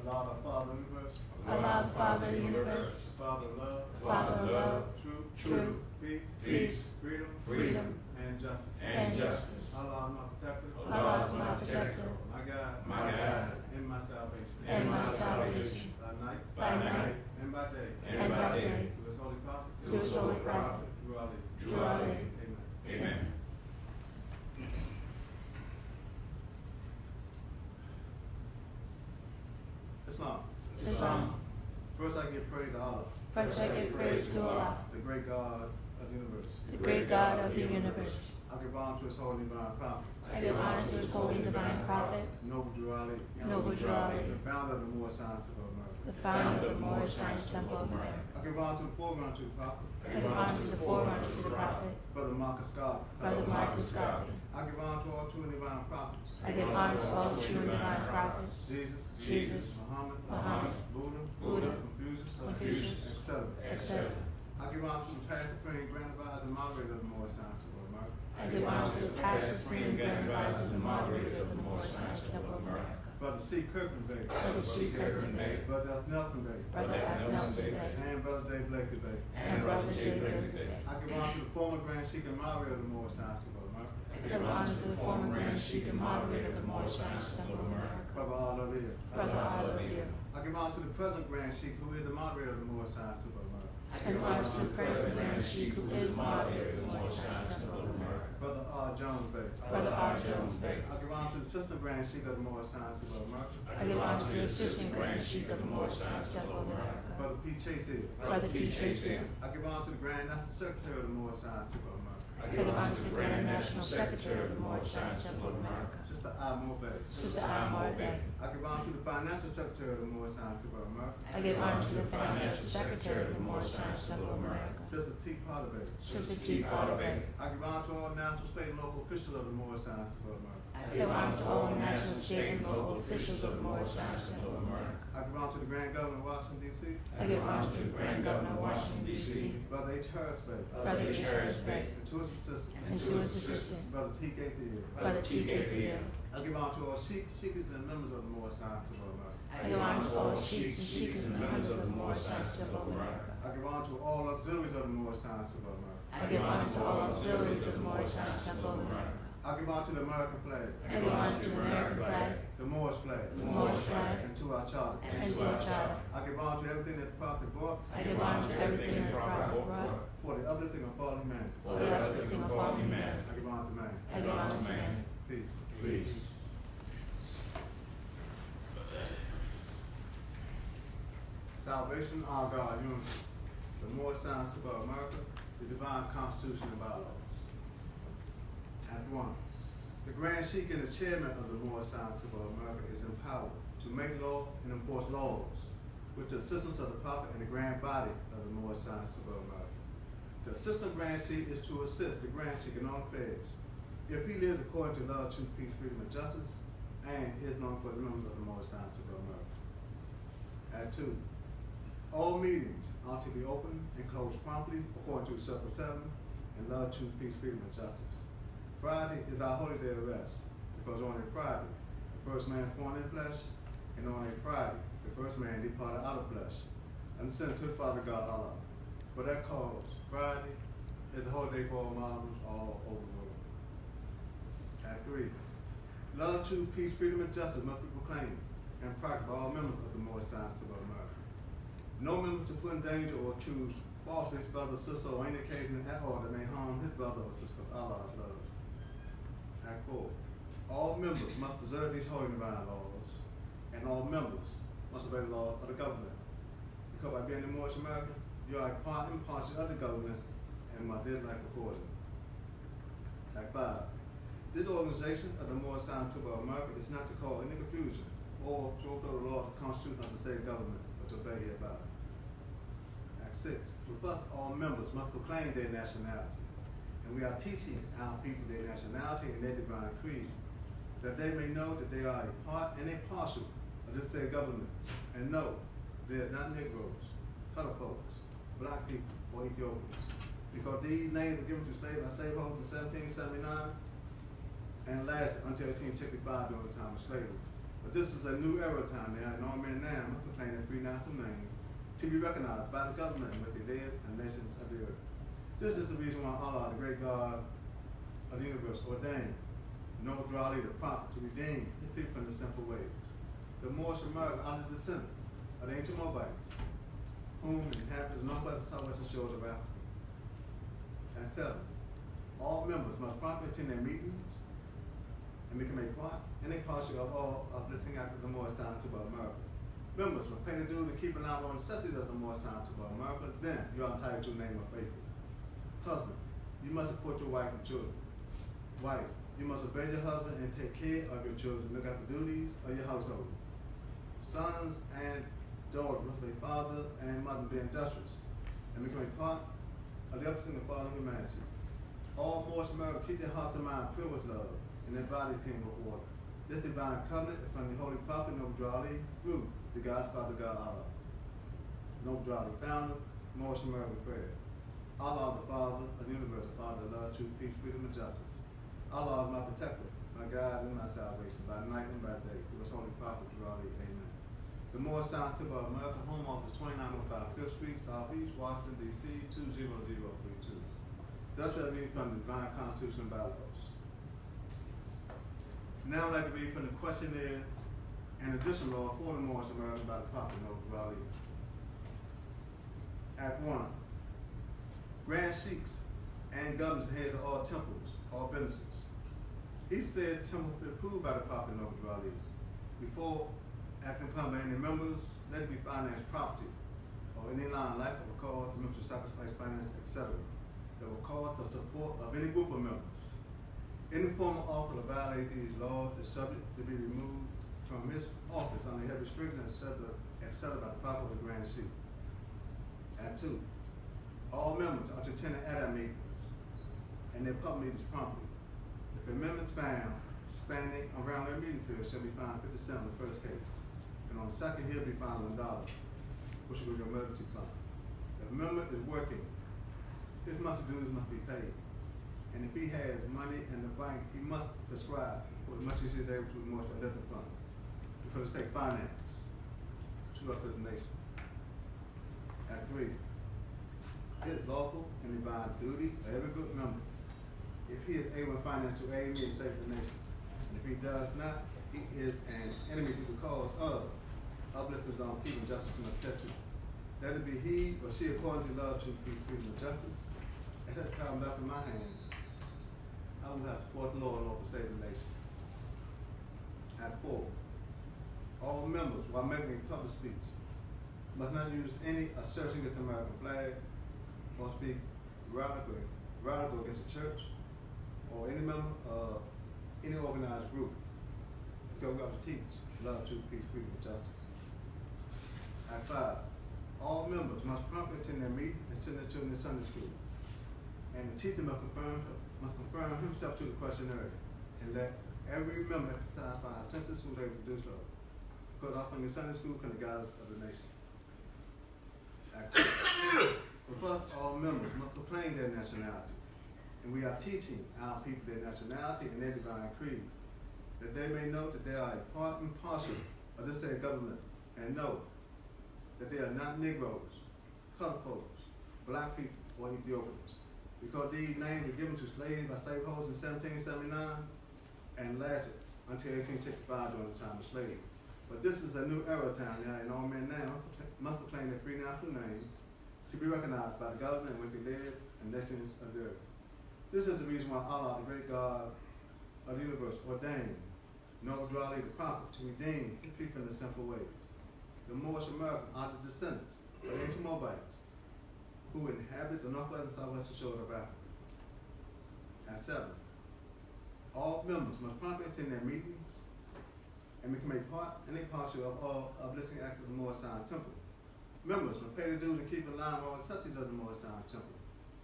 Allah, the Father of the universe. Allah, Father of the universe. Father of love. Father of love. Truth. Peace. Freedom. And justice. And justice. Allah, my protector. Allah is my protector. My God. And my salvation. And my salvation. By night. And by day. Through his holy prophet. Through his holy prophet. Through Ali. Amen. Islam. First I give praise to Allah. First I give praise to Allah, The great God of the universe. the great God of the universe. I give honor to his holy divine prophet. I give honor to his holy divine prophet, Noble Drew Ali. Noble Drew Ali, The founder of the Moore Science of America. the founder of Moore Science Temple of America. I give honor to the forerunner to the prophet. I give honor to the forerunner to the prophet, Brother Marcus Garvey. Brother Marcus Garvey. I give honor to all true and divine prophets. I give honor to all true and divine prophets, Jesus. Muhammad, Buddha. Confucius, etc. etc. I give honor to the past, supreme, grand advisor, and moderator of the Moore Science of America. I give honor to the past supreme grand advisors and moderators of the Moore Science Temple of America. Brother C. Kirkman Bay. Brother C. Kirkman Bay, Brother F. Nelson Bay. Brother F. Nelson Bay, And Brother J. Blakely Bay. and Brother J. Blakely Bay. I give honor to the former Grand Sheik and moderator of the Moore Science of America. I give honor to the former Grand Sheik and moderator of the Moore Science Temple of America, Brother Al-Awiyah. Brother Al-Awiyah. I give honor to the present Grand Sheik who is the moderator of the Moore Science of America. I give honor to the present Grand Sheik who is moderator of the Moore Science Temple of America, Brother R. Jones Bay. Brother R. Jones Bay. I give honor to the assistant Grand Sheik of the Moore Science of America. I give honor to the assistant Grand Sheik of the Moore Science Temple of America, Brother P. Chase Hill. Brother P. Chase Hill. I give honor to the Grand National Secretary of the Moore Science of America. I give honor to the Grand National Secretary of the Moore Science Temple of America, Sister I. Moore Bay. Sister I. Moore Bay. I give honor to the Financial Secretary of the Moore Science of America. I give honor to the Financial Secretary of the Moore Science Temple of America, Sister T. Potter Bay. Sister T. Potter Bay. I give honor to all national, state, and local officials of the Moore Science of America. I give honor to all national, state, and local officials of the Moore Science Temple of America. I give honor to the Grand Governor of Washington, D.C. I give honor to the Grand Governor of Washington, D.C., Brother H. Harris Bay. Brother H. Harris Bay, And to his assistant. and to his assistant, Brother T. K. Thiel. Brother T. K. Thiel. I give honor to all sheiks and members of the Moore Science of America. I give honor to all sheiks and sheikas and members of the Moore Science Temple of America. I give honor to all auxiliaries of the Moore Science of America. I give honor to all auxiliaries of the Moore Science Temple of America. I give honor to the American flag, I give honor to the American flag, the Moorish flag, the Moorish flag, and to our charter. and to our charter. I give honor to everything that the prophet brought I give honor to everything that the prophet brought for the uplifting of fallen humanity. for the uplifting of all humanity. I give honor to man. I give honor to man. Peace. Please. Salvation, our God, unity. The Moore Science of America, the divine constitution and bylaws. Act 1. The Grand Sheik and the chairman of the Moore Science of America is empowered to make law and enforce laws with the assistance of the prophet and the grand body of the Moore Science of America. The assistant Grand Sheik is to assist the Grand Sheik in all affairs if he lives according to love, truth, peace, freedom, and justice, and is known for the members of the Moore Science of America. Act 2. All meetings are to be open and closed promptly according to Circle 7 and love, truth, peace, freedom, and justice. Friday is our holy day of rest because on a Friday, the first man formed in flesh, and on a Friday, the first man departed out of flesh and sent to the Father God Allah. For that cause, Friday is the holy day for all Muslims all over the world. Act 3. Love, truth, peace, freedom, and justice must be proclaimed and practiced by all members of the Moore Science of America. No member to put in danger or accuse falsely his brother, sister, or any occasion at all that may harm his brother or sister. Allah's love. Act 4. All members must preserve these holy divine laws, and all members must obey the laws of the government. Because by being in Moorish America, you are a part and parcel of the government and must live life accordingly. Act 5. This organization of the Moore Science of America is not to cause any confusion or to overthrow the laws of the Constitution of the state government, but to obey hereby. Act 6. With us, all members must proclaim their nationality, and we are teaching our people their nationality and their divine creed, that they may know that they are a part and a parcel of this state government, and know they are not Negroes, colored folks, black people, or Ethiopians, because these names were given to slaveholders in 1779 and lasted until 1865 during the time of slavery. But this is a new era time now, and all men now must proclaim their free national name to be recognized by the government in which they live and nations of the earth. This is the reason why Allah, the great God of the universe, ordained Noble Drew Ali, the prophet, to redeem his people from the sinful ways. The Moorish American are the descendants of the ancient Moabites, whom inhabit the northwest and southwestern shores of Africa. And 7. All members must promptly attend their meetings and become a part and a partial of all uplifting acts of the Moorish Time to America. Members must pay the dues and keep an eye on the necessities of the Moorish Time to America. Then you are entitled to a name of faithful. Husband, you must support your wife and children. Wife, you must obey your husband and take care of your children, look after duties of your household. Sons and daughters must be father and mother, be industrious and become a part of the uplifting of fallen humanity. All Moorish Americans keep their hearts and minds pure with love and their bodies clean with water. This divine covenant is from the Holy Prophet Noble Drew Ali, through the God's Father, God Allah. Noble Drew Ali, founder, Moorish American prayer. Allah, the Father of the universe, the Father of love, truth, peace, freedom, and justice. Allah is my protector, my God, and my salvation, by night and by day. Through His Holy Prophet, Drew Ali, amen. The Moorish Time Temple of America, Home Office, 2905 Fifth Street, Southeast, Washington, D.C., 20032. Thus I read from the Divine Constitution and Bylaws. Now I'd like to read from the questionnaire and additional law for the Moorish American by the Prophet Noble Drew Ali. Act 1. Grand Sheikhs and governors and heads of all temples, all businesses. He said temples be approved by the Prophet Noble Drew Ali. Before acting upon by any members, let it be financed property or any line like that will cause the members to sacrifice finance, etc. that will cause the support of any group of members. Any former officer to violate these laws is subject to be removed from his office under heavy restrictions, etc. by the Prophet of the Grand Sheikh. Act 2. All members are to attend the ADA meetings and their public meetings promptly. If amendments found standing around their meeting period shall be fined 50 cents on the first case, and on the second he'll be fined $1, which will be your emergency fund. If a member is working, his monthly dues must be paid. And if he has money in the bank, he must subscribe for as much as he is able to the Moorish Uplifting Fund, because it takes finance to uplift the nation. Act 3. It is lawful and divine duty of every good member, if he is able in finance, to aid me and save the nation. And if he does not, he is an enemy to the cause of uplifting his own people, justice and objection. Let it be he or she according to love, truth, peace, freedom, and justice. As that power left in my hands, I will have to support the Lord to save the nation. Act 4. All members, while making a public speech, must not use any assertion against the American flag or speak radical against the church or any member of any organized group, because we have to teach love, truth, peace, freedom, and justice. Act 5. All members must promptly attend their meeting and send their children to Sunday school. And the teacher must confirm himself to the questionnaire and let every member exercise by our senses who is able to do so. Because offering the Sunday school can guide us of the nation. Act 6. For us, all members must proclaim their nationality. And we are teaching our people their nationality and their divine creed, that they may know that they are a part and parcel of this said government, and know that they are not Negroes, colored folks, black people, or Ethiopians. Because these names were given to slaves by slaveholders in 1779 and lasted until 1865 during the time of slavery. But this is a new era time now, and all men now must proclaim their free national name to be recognized by the government in which they live and nations of the earth. This is the reason why Allah, the great God of the universe, ordained Noble Drew Ali, the prophet, to redeem his people from the sinful ways. The Moorish Americans are the descendants of the ancient Moabites, who inhabit the northwest and southwestern shores of Africa. Act 7. All members must promptly attend their meetings and become a part and a partial of all uplifting acts of the Moorish Time Temple. Members must pay the dues and keep in line with all the necessities of the Moorish Time Temple.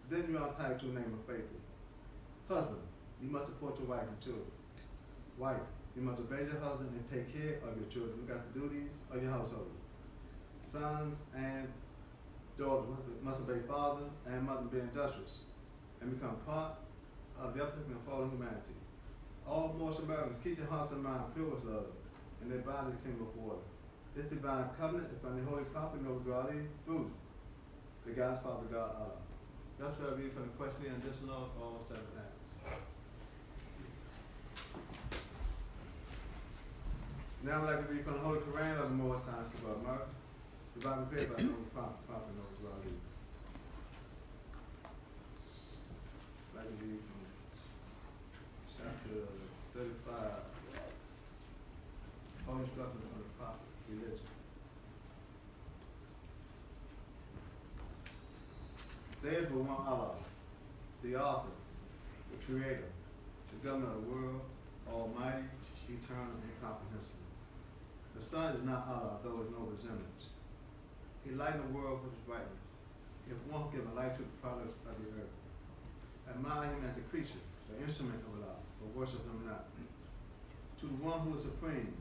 Then you are entitled to a name of faithful. Husband, you must support your wife and children. Wife, you must obey your husband and take care of your children. Look after the duties of your household. Sons and daughters must obey father and mother, be industrious and become part of the uplifting of fallen humanity. All Moorish Americans keep their hearts and minds pure with love and their body came with water. This divine covenant is from the Holy Prophet Nobrali Booth, the Godfather God Allah. That's what I read from the question and this law of all 7 acts. Now I'd like to read from the Holy Quran of the Moorish Science of America. The Bible created by the Holy Prophet Nobrali. I'd like to read from chapter 35. Holy instructions from the Prophet, religion. There is but one Allah, the author, the creator, the governor of the world, almighty, eternal, and incomprehensible. The sun is not Allah, though is no resemblance. He lightened the world with his brightness. If one give a light to the products of the earth, admire him as a creature, the instrument of Allah, but worship him not. To the one who is supreme,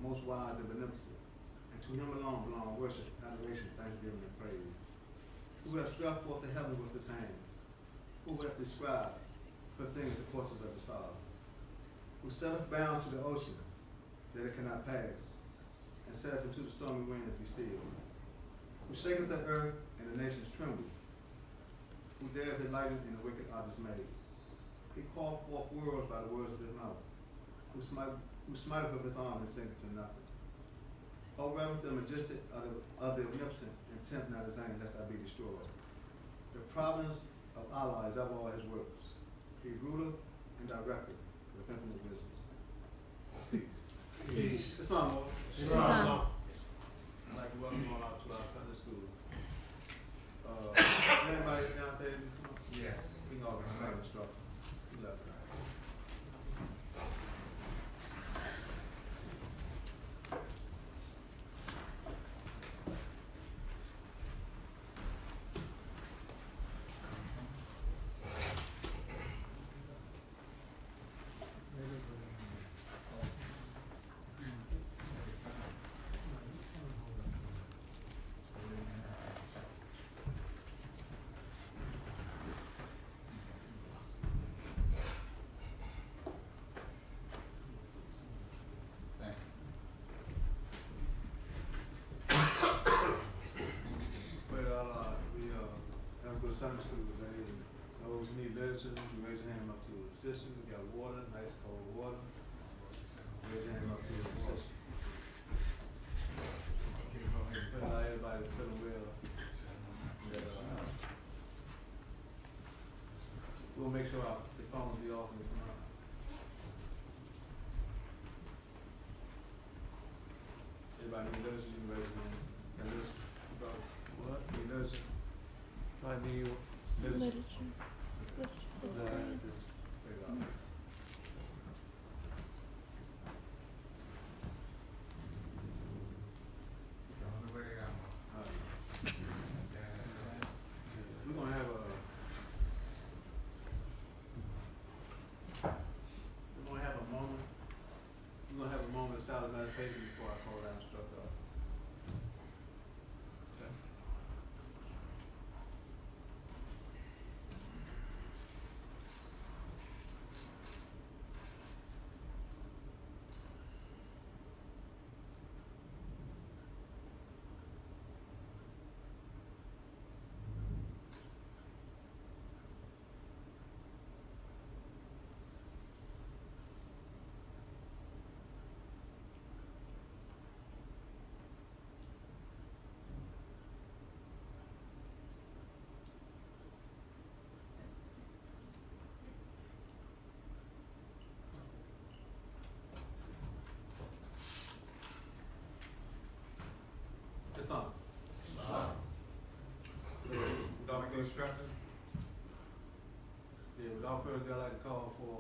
most wise and beneficent, and to him alone belong worship, adoration, thanksgiving, and praise. Who hath stretched forth the heaven with his hands, who hath described for things the courses of the stars, who setteth bounds to the ocean, that it cannot pass, and setteth into the stormy wind to be still, who shaketh the earth, and the nations tremble, who dareth enlighten, and the wicked are dismayed. He called forth worlds by the words of his mouth, who smiteth with his arm and sinketh to nothing. O reverence the majestic of the omnipotent, and tempt not his anger lest I be destroyed. The providence of Allah is of all his works. He ruleth and directeth with infinite wisdom. Peace. Islam. Islam. I'd like to welcome you all out to our Sunday school. Anybody downstairs? Yes. We can all get some instructions. We love it. Sunday school today, and those who need medicine, you raise your hand up to the assist you. We got water, nice cold water. Raise your hand up to the assist you. Put out everybody feeling well. We'll make sure the phones be off when we come out. Everybody need medicine, you can raise your hand. Got medicine? What? Need medicine? I need Literature. We're gonna have a moment of silent meditation before I call down instructor. Okay. Without further ado, I'd like to call for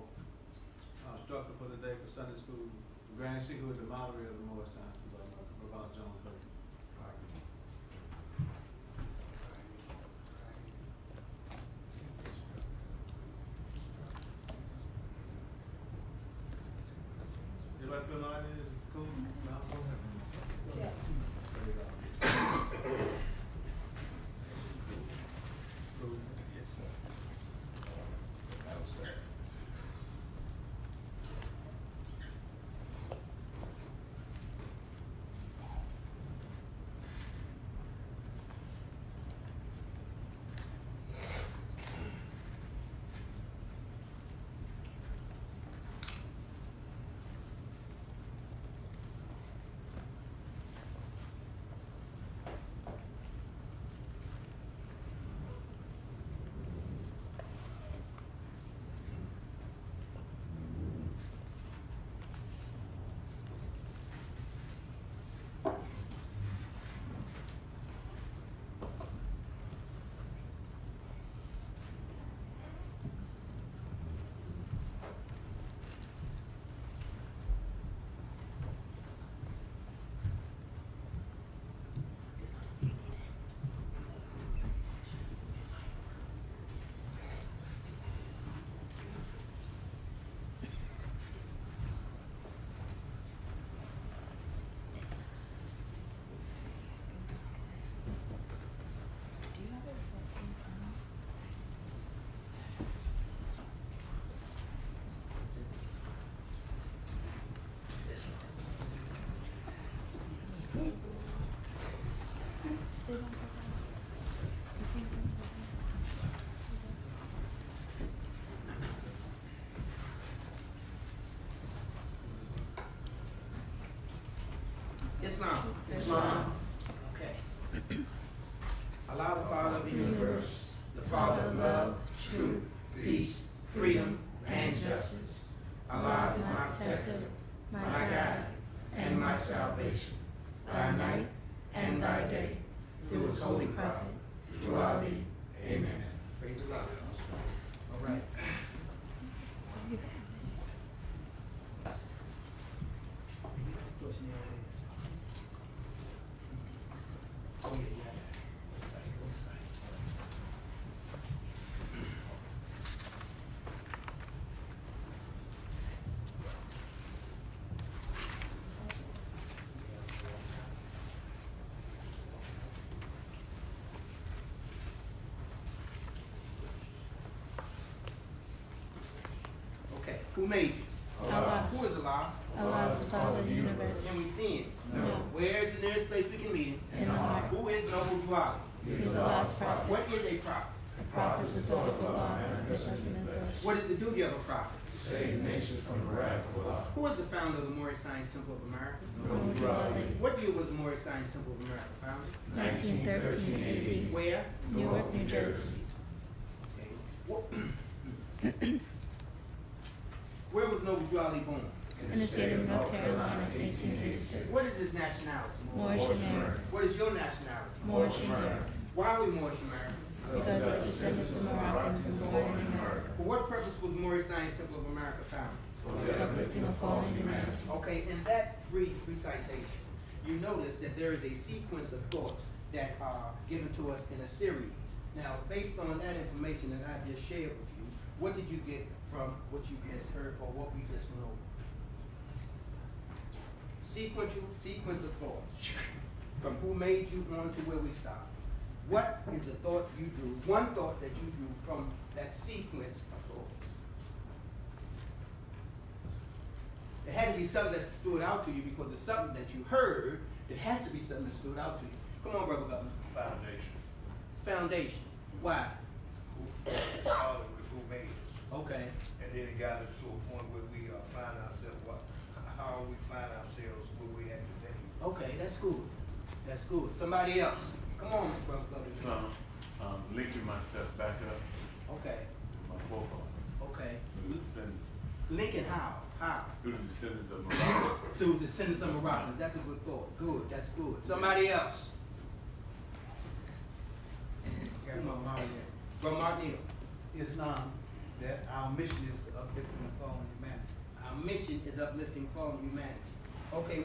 our instructor for the day for Sunday school, the Grand Sheikh, who is the moderator of the Moorish Science of Rabbi John Clayton. Everybody feel all right? Is it cool? Yeah. Cool. Yes, sir. That was sir. Islam. Islam. Okay. Allah, the Father of the universe, the Father of love, truth, peace, freedom, and justice. Allah is my protector, my guide, and my salvation, by night and by day, through his holy prophet, through Ali. Amen. Praise Allah. All right. Oh, yeah, yeah. Website. Okay, who made you? Allah. Who is Allah? Allah is the Father of the universe. Can we see him? No. Where is the nearest place we can meet him? In the heart. Who is Noble Dwali? He is Allah's prophet. What is a prophet? The prophet is the thought of Allah and the testament verse. What is the duty of a prophet? Save nations from the wrath of Allah. Who is the founder of the Moorish Science Temple of America? Noble Dwali. What year was the Moorish Science Temple of America founded? 1913 AD. Where? Newark, New Jersey. Okay. Where was Noble Dwali born? In the state of North Carolina in 1886. What is his nationality? Moorish American. What is your nationality? Moorish American. Why are we Moorish American? Because we're descendants of Moroccans and born in America. For what purpose was the Moorish Science Temple of America founded? Uplifting of fallen humanity. Okay, in that brief recitation, you notice that there is a sequence of thoughts that are given to us in a series. Now, based on that information that I just shared with you, what did you get from what you just heard or what we just went over? Sequence of thoughts. From who made you on to where we stopped. What is a thought you drew, one thought that you drew from that sequence of thoughts? It had to be something that stood out to you because it's something that you heard. It has to be something that stood out to you. Come on, Brother Governor. Foundation. Foundation. Why? It started with who made us, Okay. and then it got us to a point where we find ourselves, how we find ourselves where we at today. Okay, that's good. That's good. Somebody else. Come on, Brother Governor. Islam, linking myself back up Okay. to my forefathers, Okay. through the descendants, Lincoln, how? How? through the descendants of Morocco. Through the descendants of Moroccans. That's a good thought. Good. That's good. Somebody else. Come on, Martin. Brother Martin. Islam, that our mission is to uplift and fallen humanity. Our mission is uplifting fallen humanity. Okay,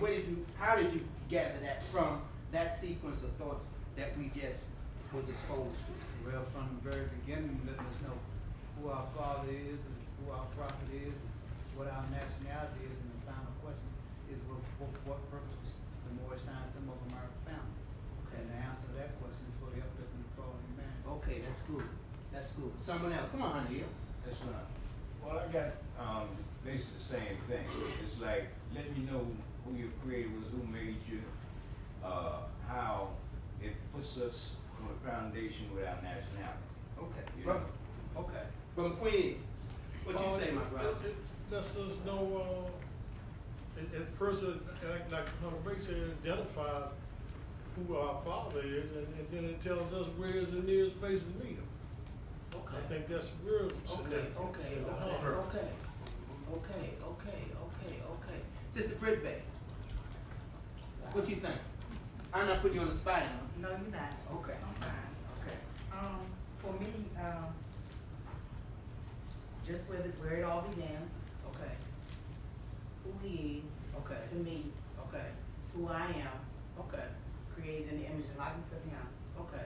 how did you gather that from that sequence of thoughts that we just was exposed to? Well, from the very beginning, letting us know who our Father is and who our prophet is and what our nationality is, and the final question is what purpose was the Moorish Science Temple of America founded? And the answer to that question is for the uplifting of fallen humanity. Okay, that's good. That's good. Someone else. Come on, honey. That's right. Well, I got basically the same thing. It's like, let me know who your creator was, who made you, how it puts us on a foundation with our nationality. Okay. You Brother. Okay. Brother Queen, what you say, my brother? It lets us know, at first, like Hunter Brake said, it identifies who our Father is, and then it tells us where is the nearest place to meet him. Okay. I think that's real Okay, significant. okay, in the okay, heart. okay. Sister Britt Bay, what you think? I'm not putting you on the spot, am No, you're not. Okay. I'm fine. Okay. For me, just where it all begins, Okay. who he is Okay. to me, Okay. who I am, Okay. created in the image and likeness of him, Okay.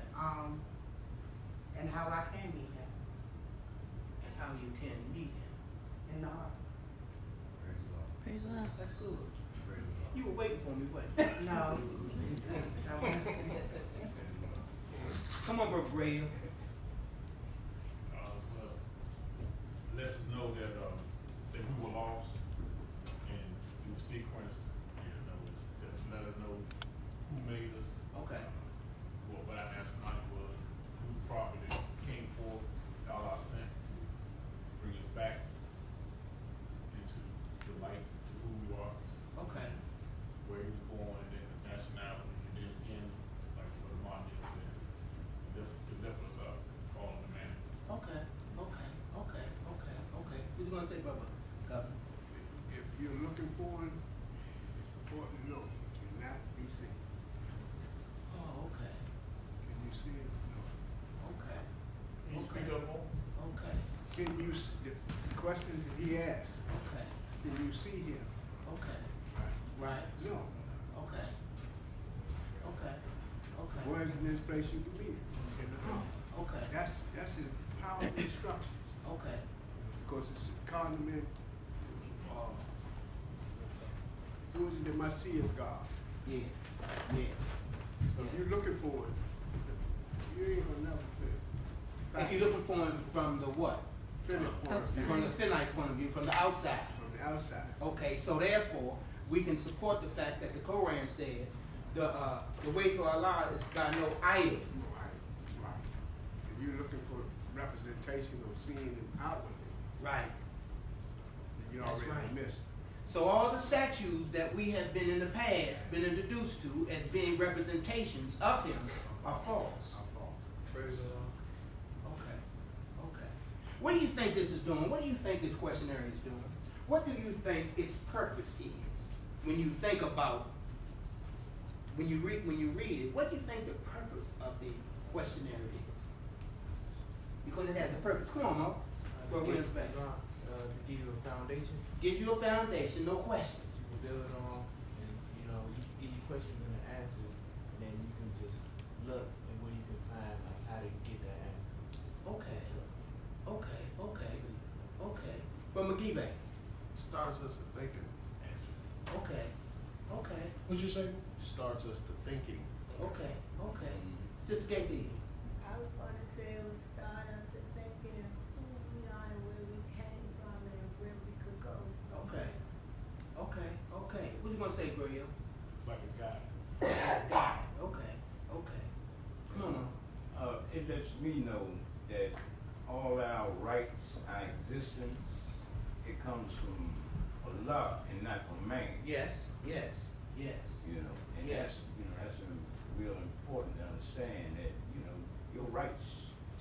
and how I can meet him And how you can meet him. in the heart. Praise the Lord. Praise Allah. That's good. Praise the Lord. You were waiting for me, what? No. I want to Praise the Lord. Come on, Brother Graham. Well, lets us know that we were lost, and through sequence, to let us know who made us, Okay. what our nationality was, who the prophet that came forth, Allah sent to bring us back into the light to who we are, Okay. where he was born, and then the questions that he asked, Okay, can you see him? okay, right, No. okay, okay, okay, Where's in this place you can meet him? In the home. okay, That's his powerful instructions. okay, Because it's condiment, who is it that must see is God? yeah, yeah. So if you're looking for it, you ain't gonna never fit. If you're looking for him from the what? Finite point of view, From the finite point of view, from the outside. from the outside. Okay, so therefore, we can support the fact that the Quran says the way to Allah is by no idol. Right. If you're looking for representation or seeing him outwardly, Right. then you That's already right. missed. So all the statues that we have been in the past been introduced to as being representations of him are false. Our fault. Praise the Lord. Okay. Okay. What do you think this is doing? What do you think this questionnaire is doing? What do you think its purpose is? When you think about, when you read it, what do you think the purpose of the questionnaire is? Because it has a purpose. Come on, Mo. Well, to we're give, back. to give you a foundation, Gives you a foundation, no question. you can build on, and you know, you give you questions and the answers, and then you can just look and where you can find like how to get that answer. Okay. So, Okay. Okay. Okay. But McGee Bay. Starts us to thinking. Okay. Okay. What'd you say? Starts us to thinking. Okay. Okay. Sister Gaithy. I was gonna say it would start us at thinking of who we are and where we came from and where we could go. Okay. Okay. Okay. What you gonna say, Gabriel? It's like a guide. God. Okay. Okay. Come on. It lets me know that all our rights, our existence, it comes from Allah and not from man. Yes. Yes. Yes. You know, and Yes. that's real important to understand that, your rights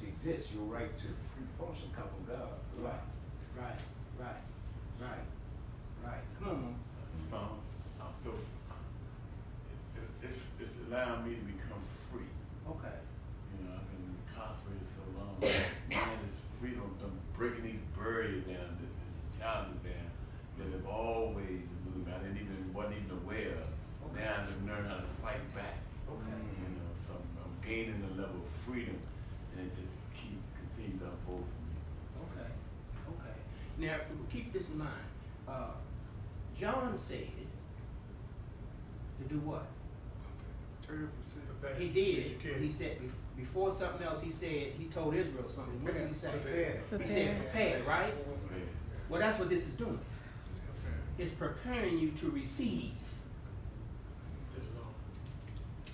to exist, your right to function come from God. Allah. Right. Right. Right. Right. Come on. So it's allowing me to become free. Okay. I've been incarcerated so long. Man, it's freedom. I'm breaking these barriers down, these challenges down that have always eluded me. Wasn't even aware of. Okay. Now I've learned how to fight back. Okay. So I'm gaining a level of freedom, and it just continues to unfold for me. Okay. Okay. Now keep this in mind. John said to do what? Turn for sin. He did. He said before something else. He said he told Israel something. What did he say? He said prepare, right? Okay. Well, that's what this is doing. It's preparing you to receive.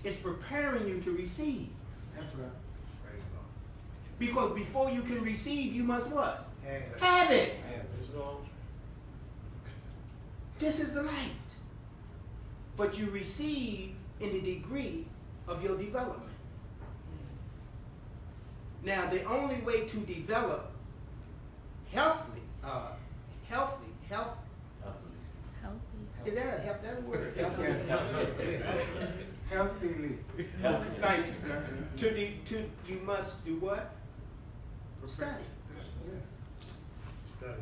It's preparing you to receive. That's right. Praise God. Because before you can receive, you must what? Have. Have it. Praise the Lord. This is the light. But you receive in the degree of your development. Now, the only way to develop healthily, Healthy. is that a word? Healthily. Thank you. You must do what? Study. Study,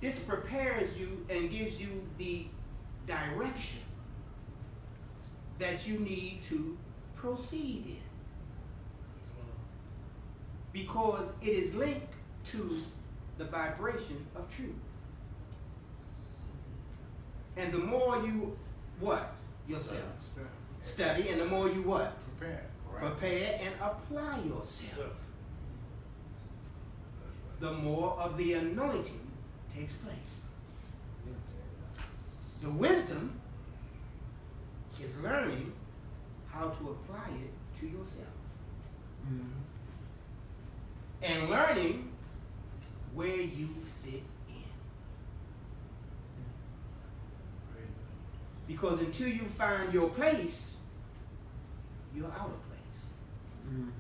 This prepares you and gives you the direction that you need to proceed in. Because it is linked to the vibration of truth. And the more you what? Yourself. Study, and the more you what? Prepare. Prepare and apply yourself. yeah. The more of the anointing takes place. The wisdom is learning how to apply it to yourself. And learning where you fit in. Because until you find your place, you're out of place.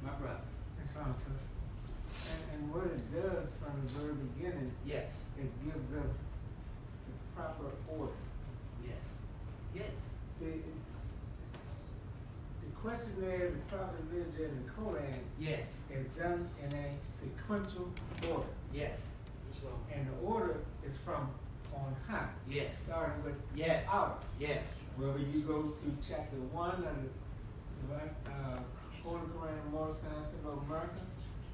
My brother. That's awesome. And what it does from the very beginning Yes. is gives us the proper order. Yes. Yes. See, the questionnaire that probably lives in the Koran Yes, is done in a sequential order. yes, And the order is from on high. yes, Starting with yes, Allah. yes, Whether you go to chapter 1 of the Holy Quran, Moral Science of America,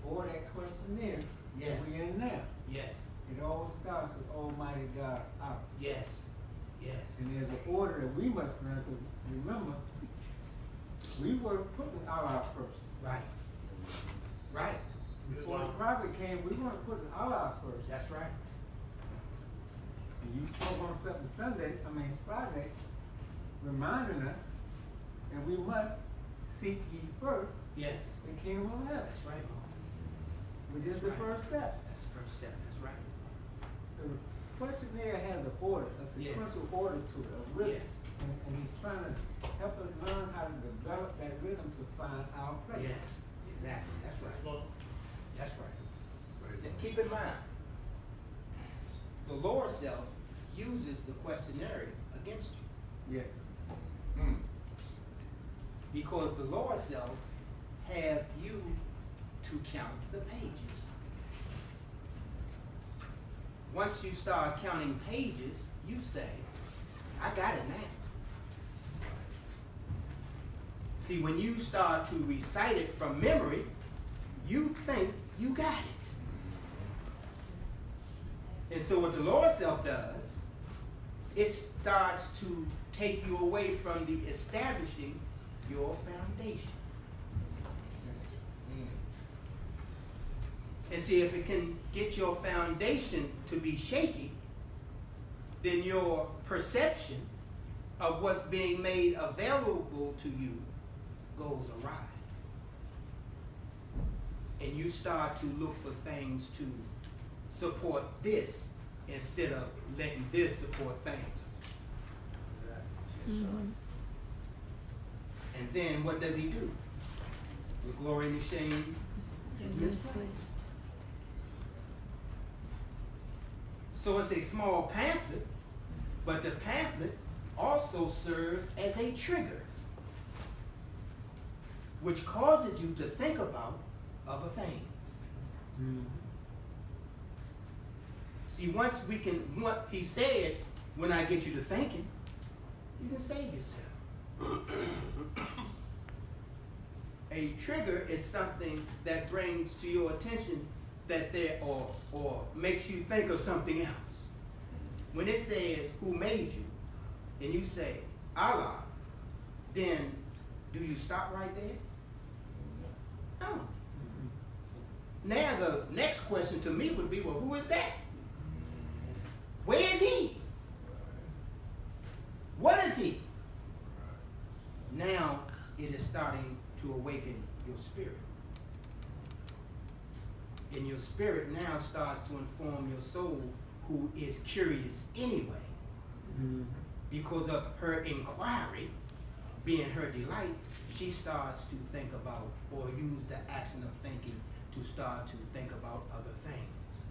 or that questionnaire Yes. that we're in now. yes, It all starts with Almighty God out. yes, yes. And there's an order that we must learn, because remember, we were putting Allah first. Right, right, Before the prophet came, we weren't putting Allah first. that's right. And you spoke on something Friday, reminding us that we must seek ye first Yes, the kingdom of heaven, that's right, Lord. which is the first step. That's the first step, that's right. So the questionnaire has an order, a sequential order to it, a rhythm. Yes. And he's trying to help us learn how to develop that rhythm to find our place. Yes, exactly, that's right, that's right. Praise God. Keep in mind, the lower self uses the questionnaire against you. Yes. Because the lower self have you to count the pages. Once you start counting pages, you say, I got it now. See, when you start to recite it from memory, you think you got it. And so what the lower self does, it starts to take you away from the establishing your foundation. And see, if it can get your foundation to be shaky, then your perception of what's being made available to you goes awry. And you start to look for things to support this instead of letting this support things. Mhm. And then what does he do? The glory and the shame is misplaced. So it's a small pamphlet, but the pamphlet also serves as a trigger, which causes you to think about other things. See, once what he said, when I get you to thinking, you can save yourself. A trigger is something that brings to your attention that there or makes you think of something else. When it says who made you, and you say Allah, then do you stop right there? No. Now the next question to me would be, well, who is that? Where is he? What is he? Now it is starting to awaken your spirit. And your spirit now starts to inform your soul, who is curious anyway. Because of her inquiry being her delight, she starts to think about, or use the action of thinking to start to think about other things,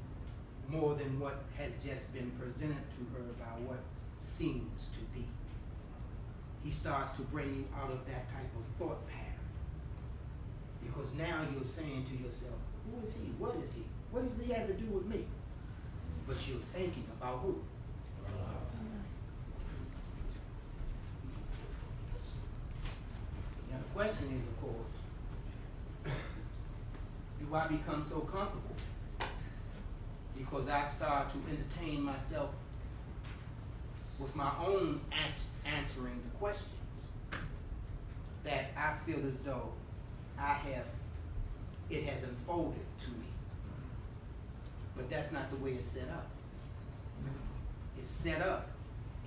more than what has just been presented to her by what seems to be. He starts to bring you out of that type of thought pattern. Because now you're saying to yourself, who is he? What is he? What does he have to do with me? But you're thinking about who? Now the question is, of course, do I become so comfortable because I start to entertain myself with my own answering the questions that I feel as though it has unfolded to me. But that's not the way it's set up. It's set up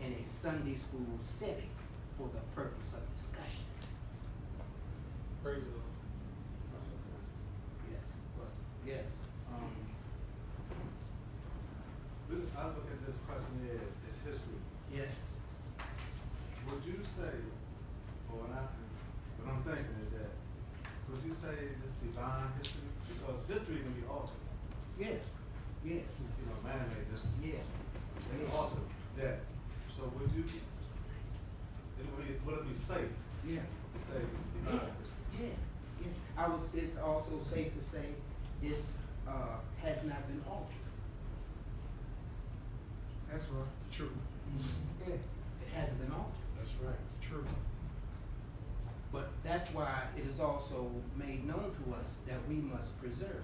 in a Sunday school setting for the purpose of discussion. Praise the Lord. Yes. Yes. I look at this questionnaire as history. Yes. Would you say, or what I'm thinking is that, would you say this divine history? Because history can be altered. Yeah. Yeah. You know, man-made history. Yeah. They can alter that. So would it be safe Yeah. to say it's divine it's also safe to say this, has not been altered. That's right. True. It hasn't been altered. That's right. True. But that's why it is also made known to us that we must preserve.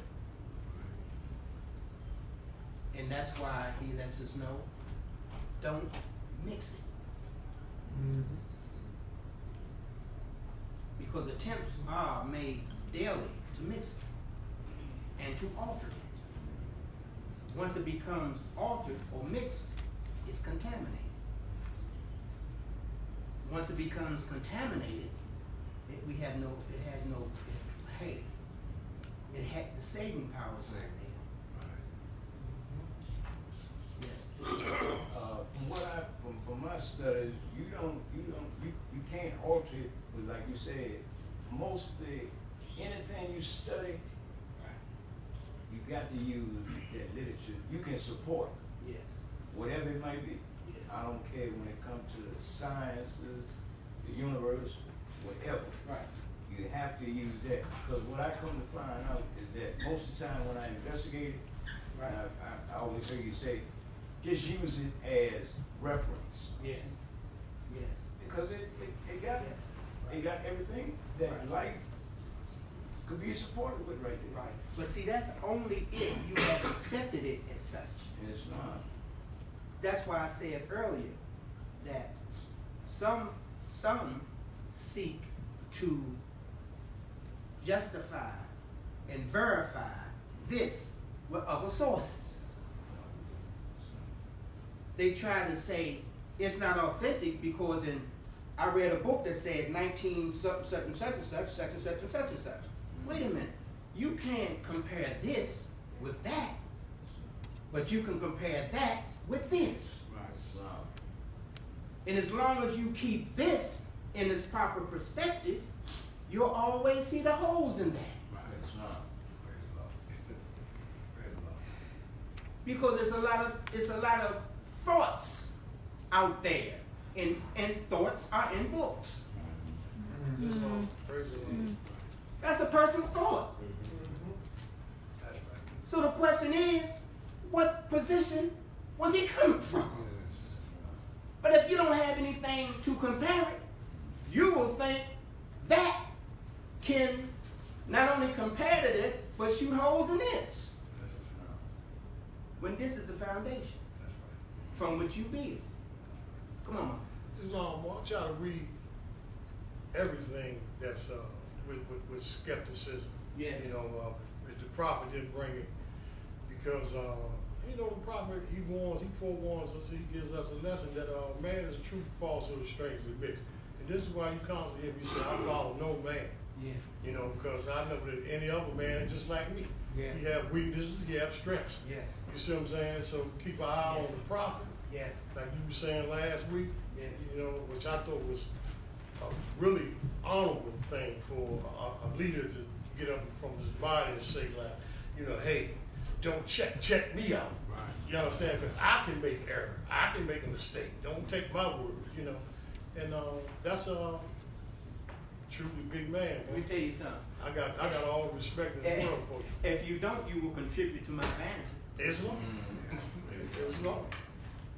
And that's why he lets us know, don't mix it. Because attempts are made daily to mix it and to alter it. Once it becomes altered or mixed, it's contaminated. Once it becomes contaminated, it has no, the saving power is not there. Yes. From my studies, you can't alter it, but like you said, mostly anything you study, you got to use that literature. You can support Yes. whatever it might be. Yes. I don't care when it comes to the sciences, the universe, whatever. Right. You have to use that, because what I come to find out is that most of the time when I investigate it, Right. I always hear you say, just use it as reference. Yes. Yes. Because it got everything that Right. life could be supported with right there. Right. But see, that's only if you have accepted it as such. And it's not. That's why I said earlier that some seek to justify and verify this with other sources. They try to say it's not authentic because I read a book that said 19 such and such and such, such and such and such and such. Wait a minute. You can't compare this with that, but you can compare that with this. Right. Wow. And as long as you keep this in its proper perspective, you'll always see the holes in that. Right. It's not. Praise the Lord. Praise the Lord. Because it's a lot of thoughts out there, and thoughts are in books. That's all. Praise the Lord. That's a person's thought. That's right. So the question is, what position was he coming from? But if you don't have anything to compare it, you will think that can not only compare to this, but shoot holes in this. When this is the foundation That's right. from which you build. Come on, man. Islam, I try to read everything that's with skepticism. Yeah. You know, if the prophet didn't bring it, because you know, the prophet, he forewarns us, he gives us a lesson that man is truth, falsehood, strangely mixed. And this is why you constantly hear me say, I follow no man. Yeah. You know, because I know that any other man is just like me. Yeah. He have weaknesses, he have strengths. Yes. You see what I'm saying? So keep an eye on the prophet, Yes. like you were saying last week. Yes. You know, which I thought was a really honorable thing for a leader to get up from his body and say, like, you know, hey, don't check me out. Right. You understand? Because I can make error. I can make a mistake. Don't take my word, you know. And that's a truly big man. Let me tell you something. I got all the respect in the world for you. If you don't, you will contribute to my vanity. Islam? Praise the Lord.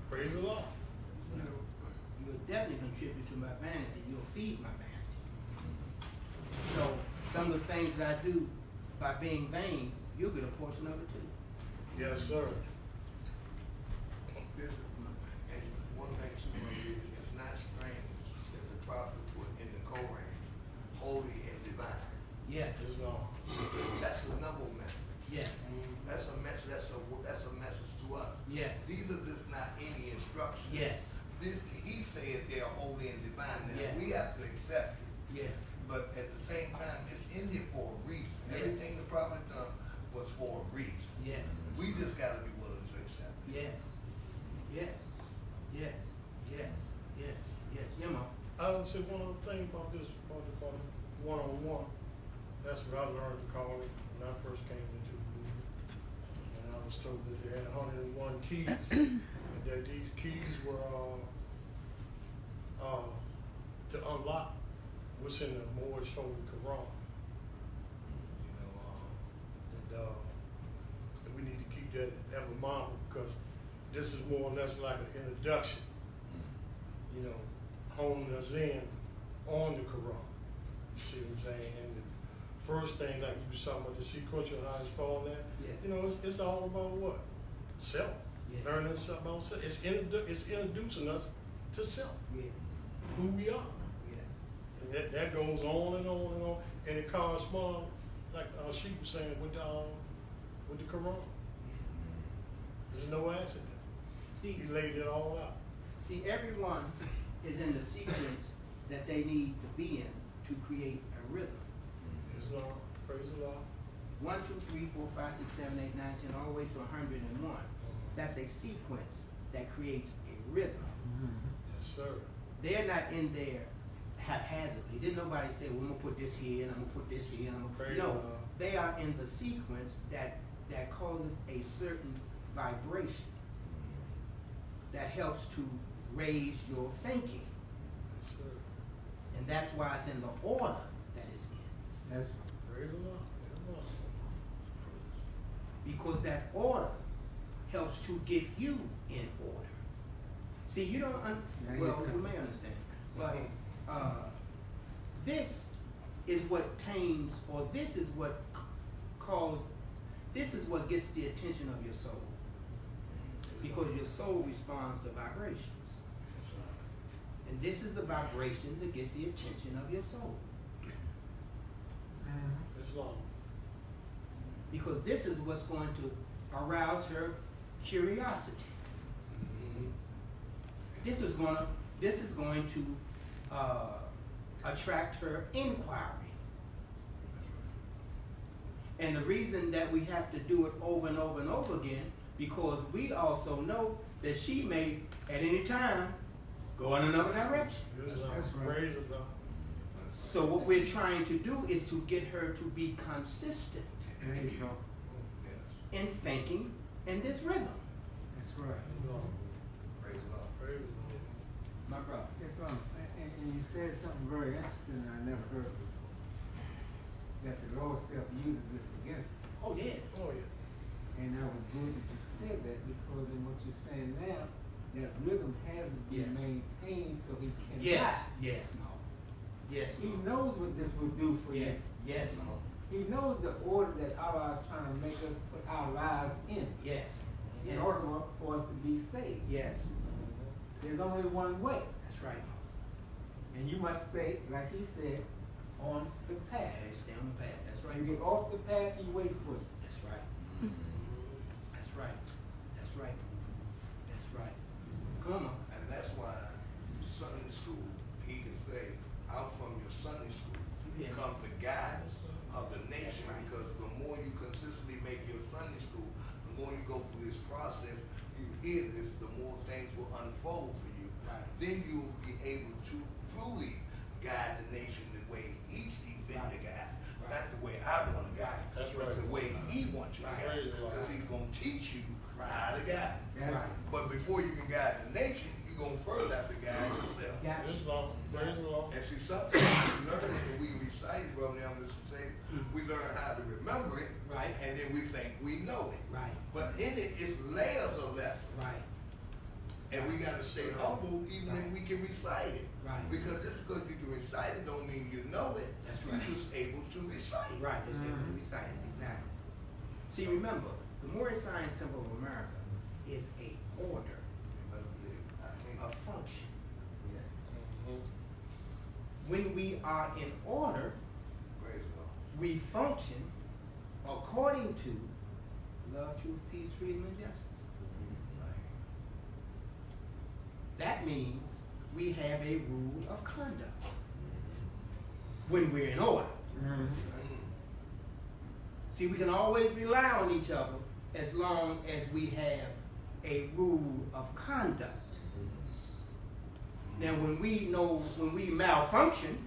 Praise the Lord. You'll definitely contribute to my vanity. You'll feed my vanity. So some of the things that I do by being vain, you'll get a portion of it too. Yes, sir. And one thing too, it's not strange that the prophet put in the Koran, holy and divine. Yes. Islam. That's the number message. Yes. That's a message. That's a message to us. Yes. These are just not any instructions. Yes. He said they are holy and divine. Now Yes. we have to accept it, Yes. but at the same time, it's in there for a reason. Yes. Everything the prophet done was for a reason. Yes. We just got to be willing to accept it. Yes. Yes. Yes. Yes. Yes. Yes. You know. I would say one other thing about this, about the one-on-one. That's what I learned to call it when I first came into the movement. And I was told that they had 101 keys, and that these keys were to unlock what's in the Moorish Holy Quran. keep that ever mindful, because this is more or less like an introduction, you know, honing us in on the Quran. You see what I'm saying? And the first thing, like you were talking about, the sequential, how it's falling at, Yeah. you know, it's all about what? Self. Yeah. Learning something about self. It's introducing us to self, Yeah, who we are. yeah. And that goes on and on and on, and it corresponds, like she was saying, with the Quran. There's no accident. See, He laid it all out. see, everyone is in the sequence that they need to be in to create a rhythm. Islam, praise Allah. 1, 2, 3, 4, 5, 6, 7, 8, 9, 10, all the way to 101. That's a sequence that creates a rhythm. Yes, sir. They're not in there haphazardly. Didn't nobody say, well, I'm gonna put this here and I'm gonna put this here and I'm gonna put Praise no. Allah. They are in the sequence that causes a certain vibration that helps to raise your thinking. Yes, sir. And that's why it's in the order that it's in. That's Praise Allah. Yes, Because that order helps to get you in order. See, you don't, well, you may understand, but this is what tames, or this is what this is what gets the attention of your soul. Because your soul responds to vibrations. And this is a vibration to get the attention of your soul. Islam. Because this is what's going to arouse her curiosity. This is going to attract her inquiry. And the reason that we have to do it over and over and over again, because we also know that she may at any time go in another direction. Islam. That's right. Praise Allah. So what we're trying to do is to get her to be consistent there you go. Yes. in thinking in this rhythm. That's right. Islam. Praise Allah. Praise Allah. My brother. That's right. And you said something very interesting I never heard before. That the Lord self uses this against us. Oh yeah. Oh, yeah. And that was good that you said that, because in what you're saying now, that rhythm has to be Yes. maintained so he cannot. Yes, no. Yes, He no. knows what this will do for Yes, you. yes, no. He knows the order that Allah is trying to make us put our lives in. Yes. In order for us to be saved. Yes. There's only one way. That's right. And you must stay, like he said, on the path. Yeah, stay on the path. That's right. You get off the path, he waits for you. That's right. That's right. That's right. That's right. Come on. And that's why Sunday school, he can say, out from your Sunday school Yeah. comes the guidance of the nation, That's right. because the more you consistently make your Sunday school, the more you go through this process, you hear this, the more things will unfold for you. Right. Then you'll be able to truly guide the nation the way he sees fit to guide. Right. Not the way I want to guide, That's but right. the way he wants you to Right. guide. Praise Allah. Because he's going to teach you Right. how to guide. That's Right. But before you can guide the nation, you're going to first have to guide yourself. Got you. Islam. Praise Allah. And see, something we learn it and we recite it, brother, I'm just saying, we learn how to remember it, Right. and then we think we know it. Right. But in it is layers of lessons. Right. And we gotta stay humble even if we can recite it. Right. Because just because you can recite it don't mean you know it. That's right. You're just able to recite it. Right. It's able to recite it. Exactly. See, remember, the Moorish Science Temple of America is a order, a function. When we are in order, Praise God. we function according to love, truth, peace, freedom, and justice. That means we have a rule of conduct when we're in order. See, we can always rely on each other as long as we have a rule of conduct. Now, when we malfunction,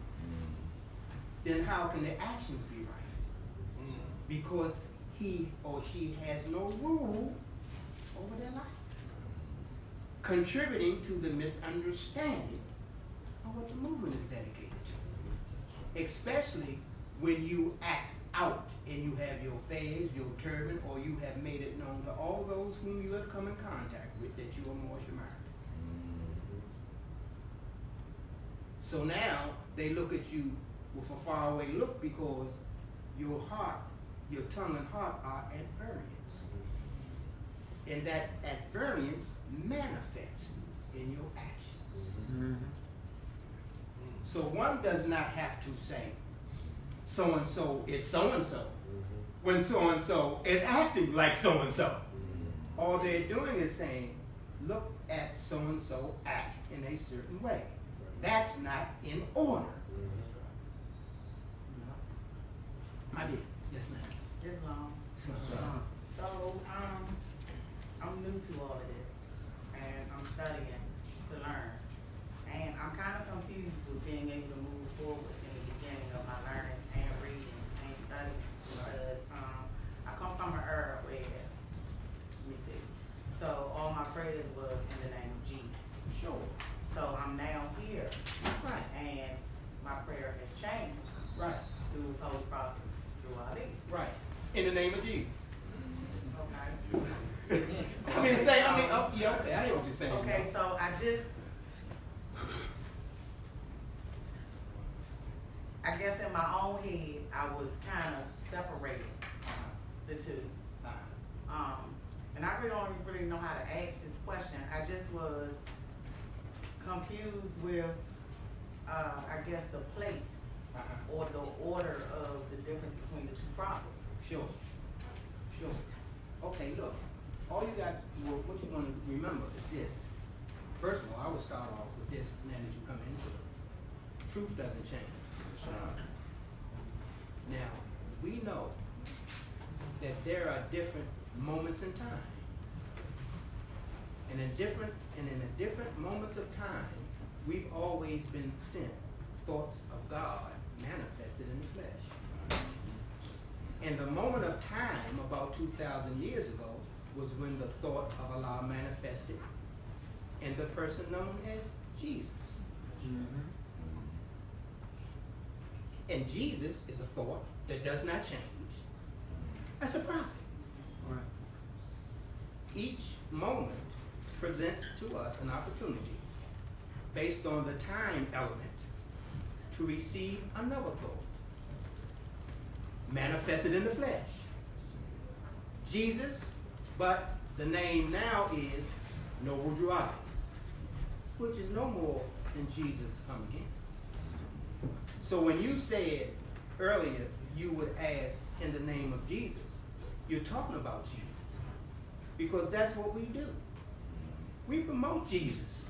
then how can the actions be right? Because he or she has no rule over their life, contributing to the misunderstanding of what the movement is dedicated to. Especially when you act out and you have your fez, your turban, or you have made it known to all those whom you have come in contact with that you are more Shemarta. So now they look at you with a faraway look because your heart, your tongue and heart are at variance. And that at variance manifests in your actions. So one does not have to say, so-and-so is so-and-so, when so-and-so is acting like so-and-so. All they're doing is saying, look at so-and-so act in a certain way. That's not in order. My dear, yes ma'am. It's long. So, I'm new to all of this, and I'm studying to learn. And I'm kind of confused with being able to move forward in the beginning of my learning and reading and studying because I come from an era where, let me see, so all my prayers was in the name of Jesus. Sure. So I'm now here, Right. and my prayer has changed Right. through his holy prophet, through Ali. Right. In the name of Jesus. Okay. Yeah, okay, I hear what you're saying. Okay, so I guess in my own head, I was kind of separating the two. And I really don't really know how to ask this question. I just was confused with, I guess, the place or the order of the difference between the two prophets. Sure. Okay, look. All you got, what you want to remember is this. First of all, I would start off with this now that you come into it. Truth doesn't change. Now, we know that there are different moments in time. And in the different moments of time, we've always been sent thoughts of God manifested in the flesh. And the moment of time, about 2,000 years ago, was when the thought of Allah manifested in the person known as Jesus. And Jesus is a thought that does not change. That's a prophet. Right. Each moment presents to us an opportunity based on the time element to receive another thought manifested in the flesh. Jesus, but the name now is Noble Drew, which is no more than Jesus come again. So when you said earlier you would ask in the name of Jesus, you're talking about Jesus. Because that's what we do. We promote Jesus.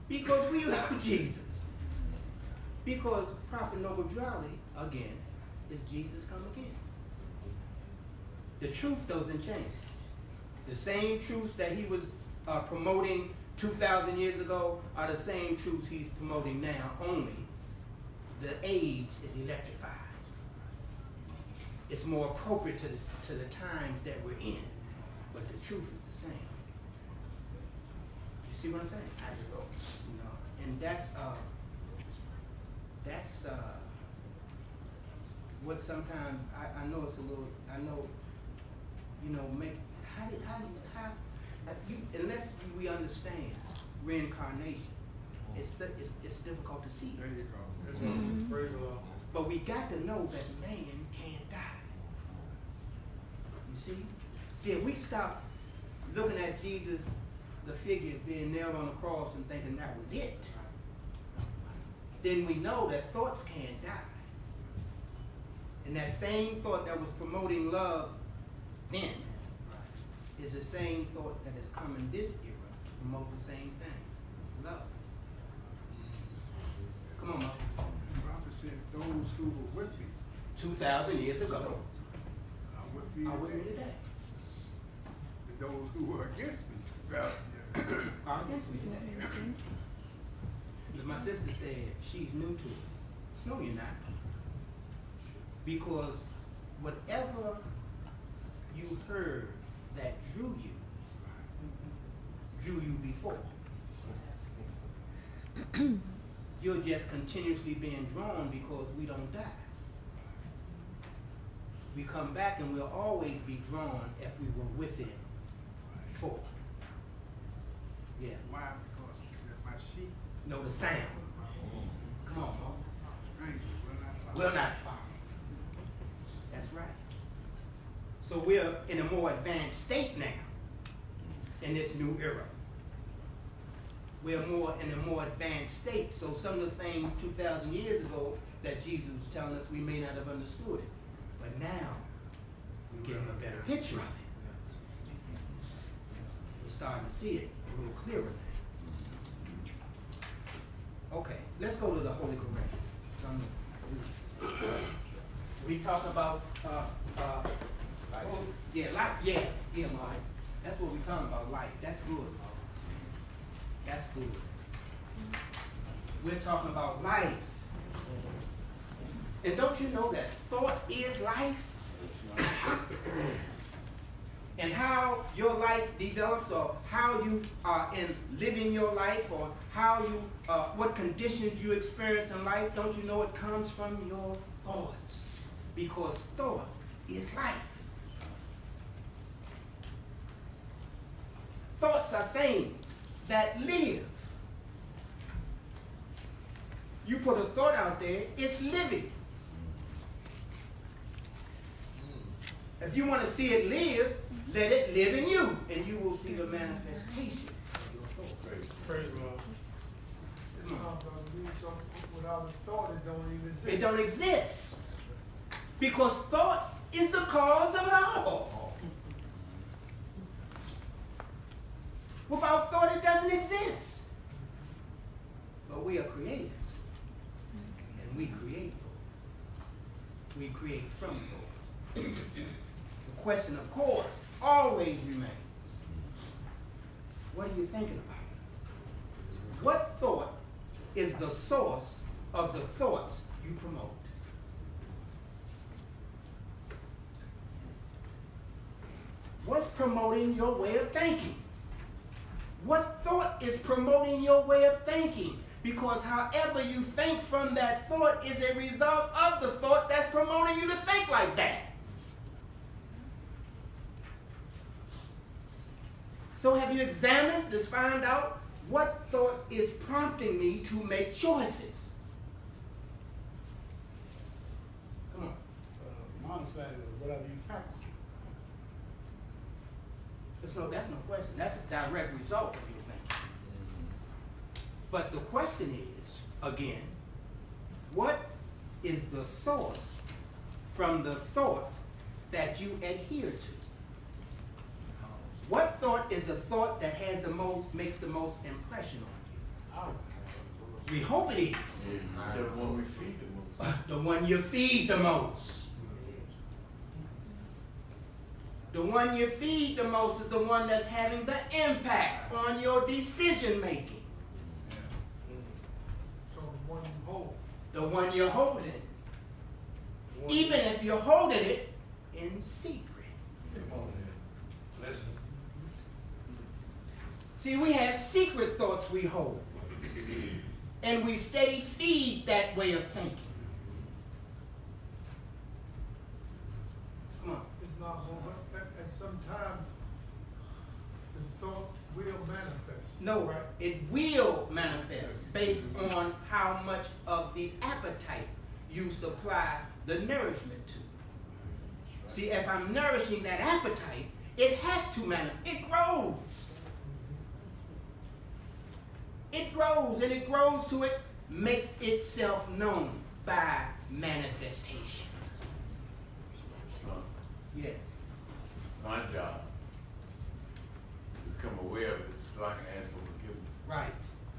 Because we love Jesus. Because Prophet Noble Drawley, again, is Jesus come again. The truth doesn't change. The same truths that he was promoting 2,000 years ago are the same truths he's promoting now, only the age is electrified. It's more appropriate to the times that we're in, but the truth is the same. You see what I'm saying? I do. You know, and that's what sometimes I know it's a little, I know, you know, unless we understand reincarnation, it's difficult to see. There you go. Praise the Lord. But we got to know that man can't die. You see? See, if we stop looking at Jesus, the figure being nailed on the cross, and thinking that was it, then we know that thoughts can't die. And that same thought that was promoting love then is the same thought that has come in this era to promote the same thing, love. Come on, Mother. The prophet said, those who were with me 2,000 years ago are with me are with me today. today. And those who were against me 2,000 years ago Are against me today. Because my sister said she's new to it. No, you're not. Because whatever you heard that drew you before. You're just continuously being drawn because we don't die. we come back and we'll always be drawn if we were with him before. Yeah. Why? Because my sheep Know the sound. Come on, Mo. strangers Will not follow. That's right. So we're in a more advanced state now in this new era. We're more in a more advanced state. So some of the things 2,000 years ago that Jesus was telling us, we may not have understood it. But now we're getting a better picture of it. We're starting to see it a little clearer now. Okay, let's go to the Holy Quran. We talking about life. Yeah, Mike. That's what we talking about, life. That's good, Mike. That's good. We're talking about life. And don't you know that thought is life? And how your life develops, or how you are in living your life, or how you, what conditions you experience in life, don't you know it comes from your thoughts? Because thought is life. Thoughts are things that live. You put a thought out there, it's living. If you want to see it live, let it live in you, and you will see the manifestation of your thought. Praise God. Without a thought, it don't even exist. It don't exist. Because thought is the cause of it all. Without thought, it doesn't exist. But we are creators. And we create thought. We create from thought. The question, of course, always remains, what are you thinking about? What thought is the source of the thoughts you promote? What's promoting your way of thinking? What thought is promoting your way of thinking? Because however you think from that thought is a result of the thought that's promoting you to think like that. So have you examined this, find out what thought is prompting me to make choices? Come on. My understanding is whatever you practice. That's no question. That's a direct result of your thinking. But the question is, again, what is the source from the thought that you adhere to? What thought is the thought that has the most, makes the most impression on you? We hope it is. The one we feed the most. The one you feed the most. The one you feed the most is the one that's having the impact on your decision making. So the one you hold. The one you're holding. Even if you're holding it in secret. Come on, man. Listen. See, we have secret thoughts we hold. And we steady feed that way of thinking. Come on. It's not so, but at some time, the thought will manifest. No, right? it will manifest based on how much of the appetite you supply the nourishment to. See, if I'm nourishing that appetite, it has to manifest. It grows. It grows, and it grows to it, makes itself known by manifestation. Son, Yes. it's my job to become aware of it so I can ask for forgiveness. Right.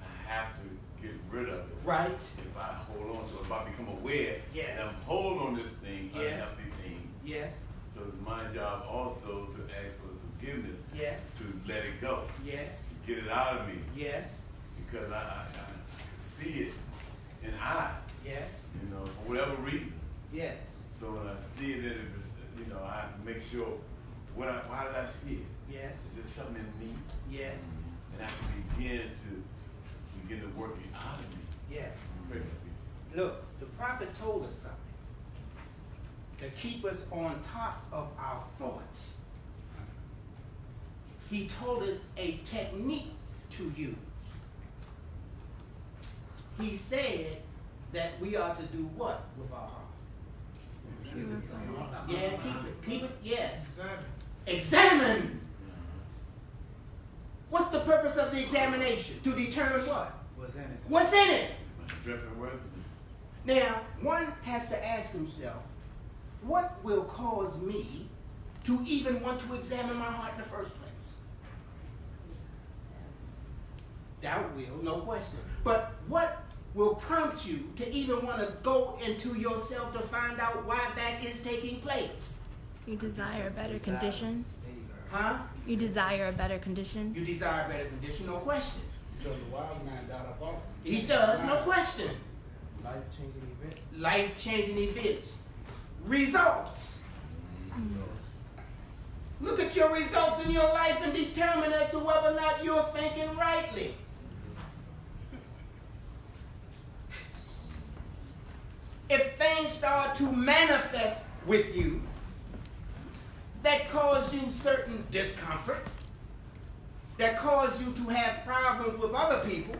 I have to get rid of it. Right. If I hold on to it, if I become aware Yes. that I'm holding on this thing, Yes. unhealthy thing, Yes. so it's my job also to ask for forgiveness, Yes. to let it go, Yes. to get it out of me, Yes. because I see it in eyes, Yes. you know, for whatever reason. Yes. So when I see it, if it's, you know, I have to make sure, why did I see it? Yes. Is there something in me? Yes. And I can begin to work it out of me. Yes. Pray for me. Look, the prophet told us something to keep us on top of our thoughts. He told us a technique to use. He said that we are to do what with our heart? Yeah, keep it, yes. Examine. What's the purpose of the examination? To determine what? What's in it? What's in it? Strength and worthiness. Now, one has to ask himself, what will cause me to even want to examine my heart in the first place? Doubt will, no question. But what will prompt you to even want to go into yourself to find out why that is taking place? You desire a better condition. There you go. Huh? You desire a better condition. You desire a better condition, no question. Because the wild man died up off. He does, no question. Life-changing events. Life-changing events. Results. Look at your results in your life and determine as to whether or not you're thinking rightly. If things start to manifest with you that cause you certain discomfort, that cause you to have problems with other people,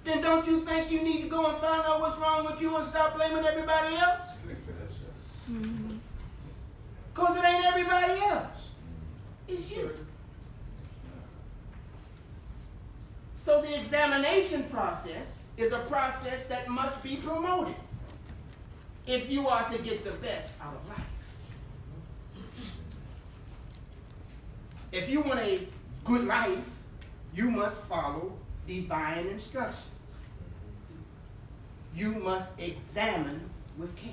then don't you think you need to go and find out what's wrong with you and stop blaming everybody else? Because it ain't everybody else. It's you. So the examination process is a process that must be promoted if you are to get the best out of life. If you want a good life, you must follow divine instructions. You must examine with care.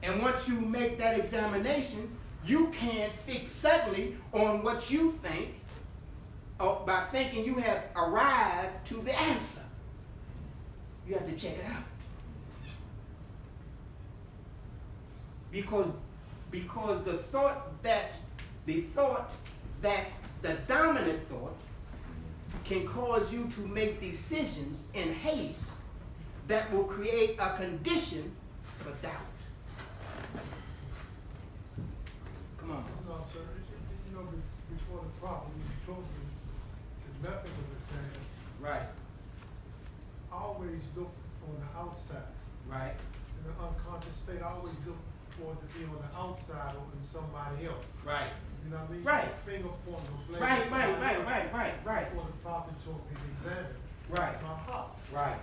And once you make that examination, you can't fix suddenly on what you think by thinking you have arrived to the answer. You have to check it out. Because the thought that's the dominant thought can cause you to make decisions in haste that will create a condition for doubt. Come on. No, sir, you know, before the prophet, you told me the method of examining. Right. I always look on the outside. Right. In the unconscious state, I always look for it to be on the outside or in somebody else. Right. You know what I mean? Right. Finger pointing or blame. Right. Before the prophet told me to examine Right. my heart. Right.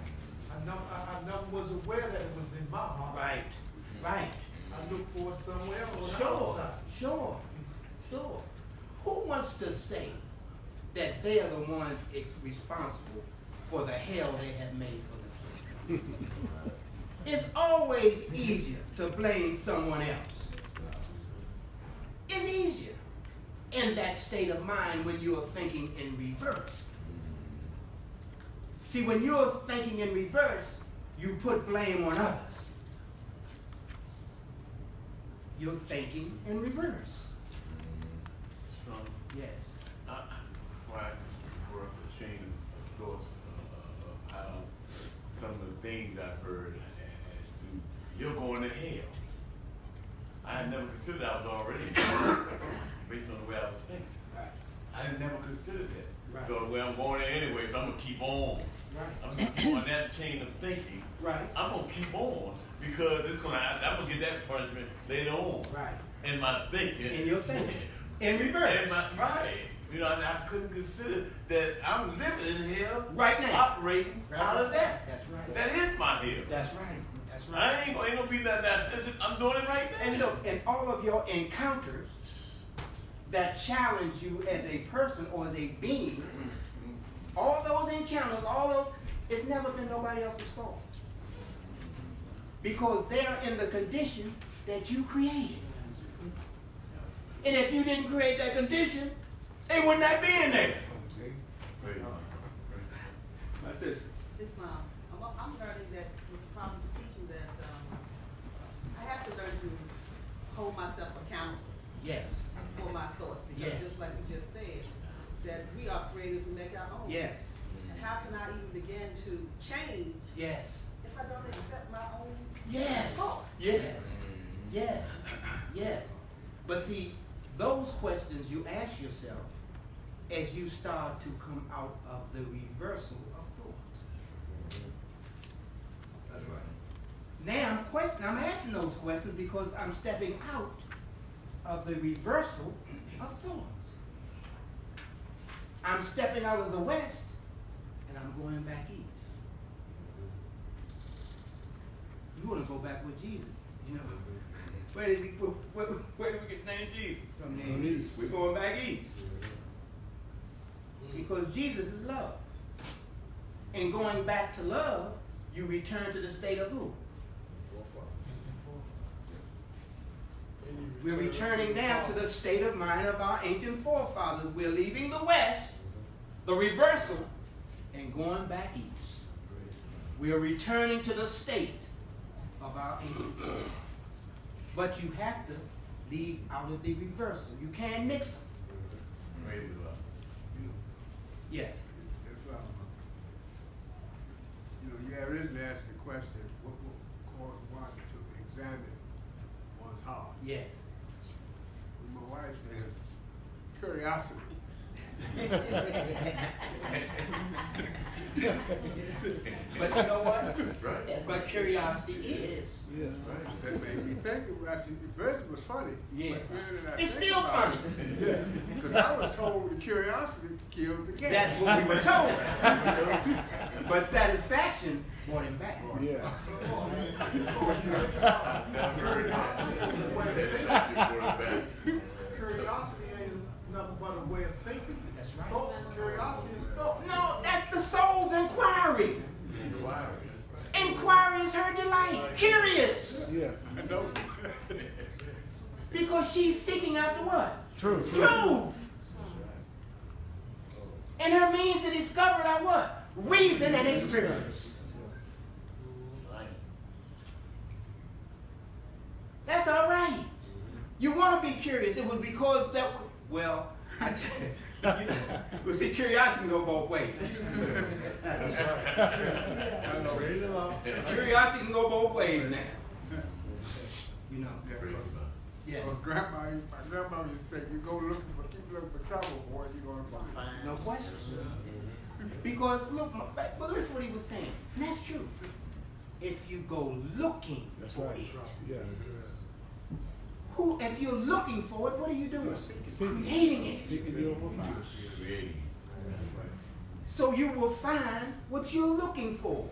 I never was aware that it was in my heart. Right. Right. I look for it somewhere else on the Sure. outside. Sure. Who wants to say that they are the ones responsible for the hell they have made for themselves? It's always easier to blame someone else. It's easier in that state of mind when you're thinking in reverse. See, when you're thinking in reverse, you put blame on others. You're thinking in reverse. Son, Yes. Well, I just grew up a chain of thoughts of how some of the things I've heard as to you're going to hell. I had never considered I was already in hell based on the way I was thinking. Right. I had never considered that. Right. So well, I'm going there anyway, so I'm gonna keep on. Right. I'm gonna keep on that chain of thinking. Right. I'm gonna keep on because I'm gonna get that punishment later on. Right. In my thinking. In your thinking. In reverse. Right. You know, I couldn't consider that I'm living in hell Right now. operating Right. out of that. That's right. That is my hell. That's right. That's right. I ain't gonna be nothing. Listen, I'm doing it right now. And look, in all of your encounters that challenge you as a person or as a being, all those encounters, it's never been nobody else's fault. Because they're in the condition that you created. And if you didn't create that condition, they would not be in there. Praise God. My sister. Islam. I'm learning that with the prophet is teaching that I have to learn to hold myself accountable Yes. for my thoughts. Because Yes. just like we just said, that we are creators and make our own. Yes. And how can I even begin to change Yes. if I don't accept my own Yes, yes, yes, yes. But see, those questions you ask yourself as you start to come out of the reversal of thought. That's right. Now I'm asking those questions because I'm stepping out of the reversal of thought. I'm stepping out of the west and I'm going back east. You want to go back with Jesus, you know. Where did we get the name Jesus? From the name east. We're going back east. Because Jesus is love. And going back to love, you return to the state of who? We're returning now to the state of mind of our ancient forefathers. We're leaving the west, the reversal, and going back east. We're returning to the state of our ancient forefathers. But you have to leave out of the reversal. You can't mix them. Praise the Lord. Yes. You originally asked the question, what will cause one to examine one's heart? Yes. My wife says, curiosity. But you know what? That's right. But curiosity is. Yes. Right. That made me think about it. At first it was funny. Yeah. But then I It's think still about funny. it. Yeah. Because I was told the curiosity killed the cat. That's what we were told. But satisfaction brought him back. Yeah. Curiosity ain't nothing but a way of thinking. That's right. Thought, curiosity is thought. No, that's the soul's inquiry. Inquiry is her delight. Curious. Yes. I know. Because she's seeking after what? Truth. Truth. And her means to discover are what? Reason and experience. That's all right. You want to be curious. It was because that, well, well, see, curiosity can go both ways. Curiosity can go both ways now. You know. Yeah. Well, my grandma used to say, you go looking for, keep looking for trouble, boy, you're going to find. No question. Because look, but listen what he was saying. And that's true. If you go looking for it, Yes. if you're looking for it, what are you doing? Creating it. Creating. So you will find what you're looking for.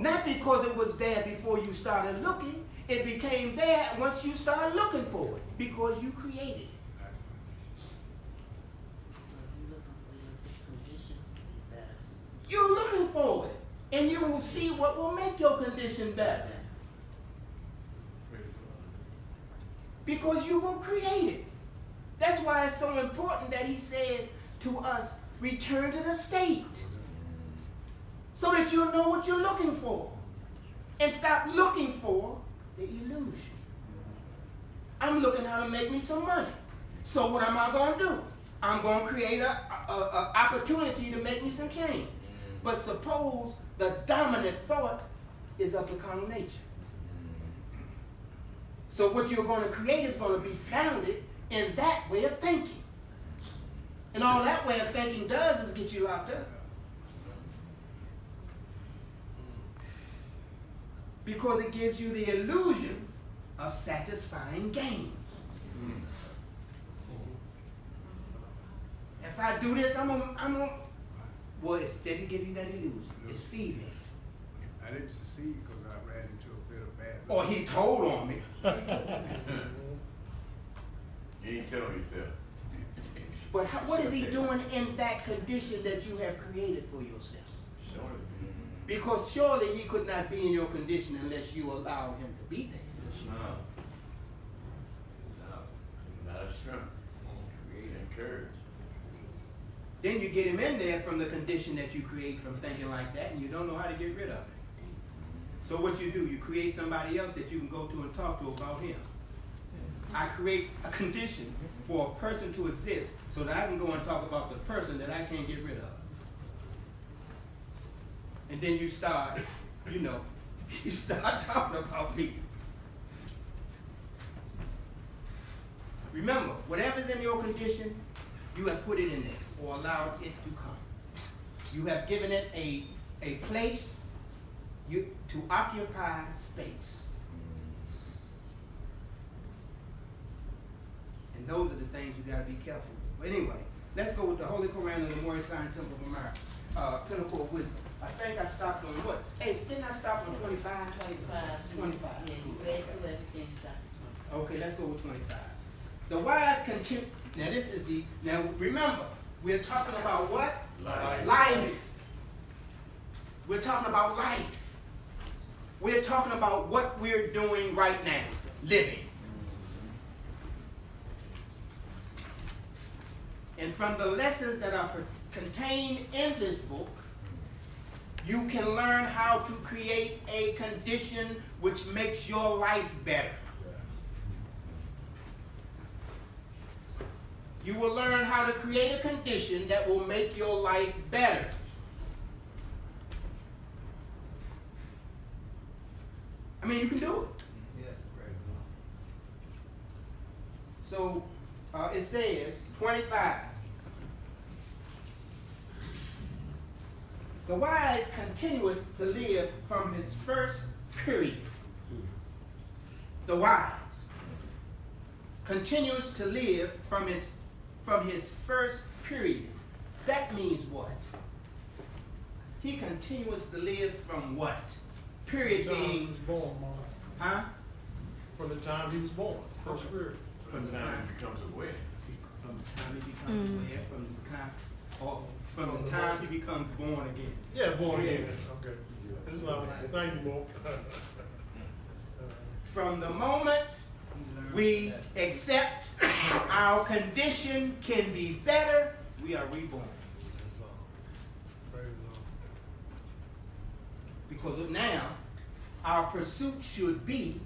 Not because it was there before you started looking. It became there once you started looking for it. Because you created it. You're looking for it. And you will see what will make your condition better. Because you will create it. That's why it's so important that he says to us, return to the state. So that you'll know what you're looking for. And stop looking for the illusion. I'm looking how to make me some money. So what am I going to do? I'm going to create an opportunity to make me some change. But suppose the dominant thought is of the carnal nature. So what you're going to create is going to be founded in that way of thinking. And all that way of thinking does is get you locked up. Because it gives you the illusion of satisfying gain. If I do this, I'm gonna. Well, it didn't give you that illusion. It's feeding. I didn't succeed because I ran into a bit of bad. Or he told on me. You ain't telling yourself. But what is he doing in that condition that you have created for yourself? Showing it to you. Because surely he could not be in your condition unless you allowed him to be there. No. Not a strength. Create and courage. Then you get him in there from the condition that you create from thinking like that, and you don't know how to get rid of it. So what you do, you create somebody else that you can go to and talk to about him. I create a condition for a person to exist so that I can go and talk about the person that I can't get rid of. And then you start, you start talking about people. Remember, whatever's in your condition, you have put it in there or allowed it to come. You have given it a place to occupy space. And those are the things you got to be careful with. But anyway, let's go with the Holy Quran of the Moorish Science Temple of America. Pinnacle of Wisdom. I think I stopped on what? Hey, didn't I stop on 25? 25. Yeah, you read through everything, stop at 25. Okay, let's go with 25. The wise continue. Now this is the. Now remember, we're talking about what? Life. We're talking about life. We're talking about what we're doing right now, living. And from the lessons that are contained in this book, you can learn how to create a condition which makes your life better. You will learn how to create a condition that will make your life better. I mean, you can do it. So it says, 25. The wise continueth to live from his first period. The wise continues to live from his first period. That means what? He continues to live from what? Period From the time being. he was born, Mom. Huh? From the time he was born, first period. From the time he becomes aware. From the time he becomes aware, from the time he becomes born again. Yeah, born again. Okay. It's not, thank you, Mo. From the moment we accept our condition can be better, we are reborn. Praise the Lord. Because of now, our pursuit should be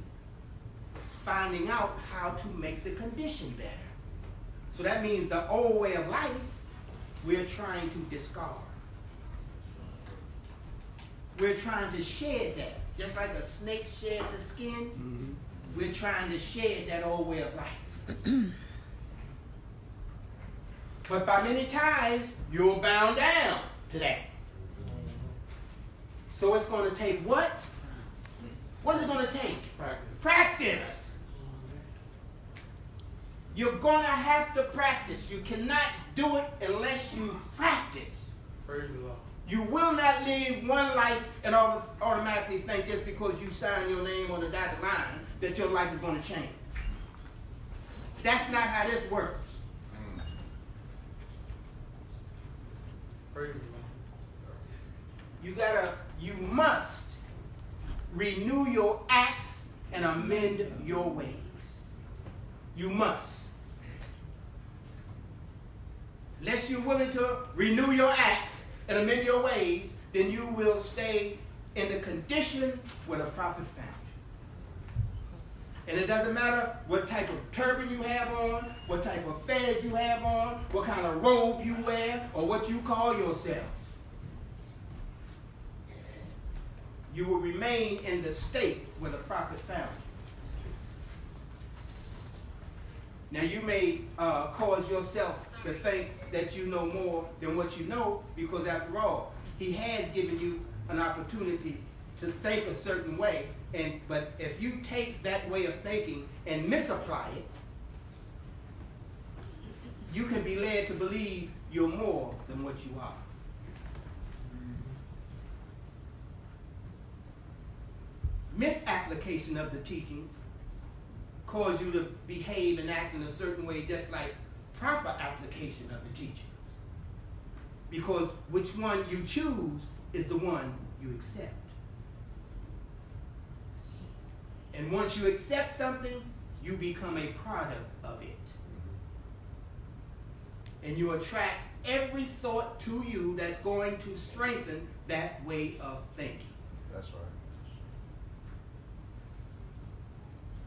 finding out how to make the condition better. So that means the old way of life, we're trying to discard. We're trying to shed that. Just like a snake sheds its skin, we're trying to shed that old way of life. But by many times, you're bound down to that. So it's going to take what? What is it going to take? Practice. You're going to have to practice. You cannot do it unless you practice. Praise the Lord. You will not live one life and automatically think just because you sign your name on the dotted line that your life is going to change. That's not how this works. Praise the Lord. You must renew your acts and amend your ways. You must. Unless you're willing to renew your acts and amend your ways, then you will stay in the condition where the prophet found you. And it doesn't matter what type of turban you have on, what type of fez you have on, what kind of robe you wear, or what you call yourself. You will remain in the state where the prophet found you. Now you may cause yourself to think that you know more than what you know, because after all, he has given you an opportunity to think a certain way, but if you take that way of thinking and misapply it, you can be led to believe you're more than what you are. Misapplication of the teachings cause you to behave and act in a certain way, just like proper application of the teachings. Because which one you choose is the one you accept. And once you accept something, you become a product of it. And you attract every thought to you that's going to strengthen that way of thinking. That's right.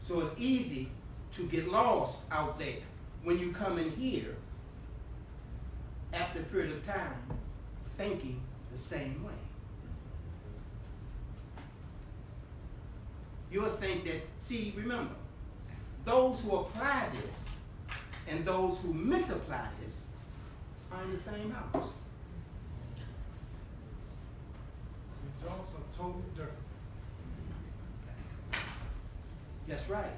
So it's easy to get lost out there when you come in here after a period of time thinking the same way. you'll think that, see, remember, those who apply this and those who misapply this are in the same house. Results are totally different. That's right.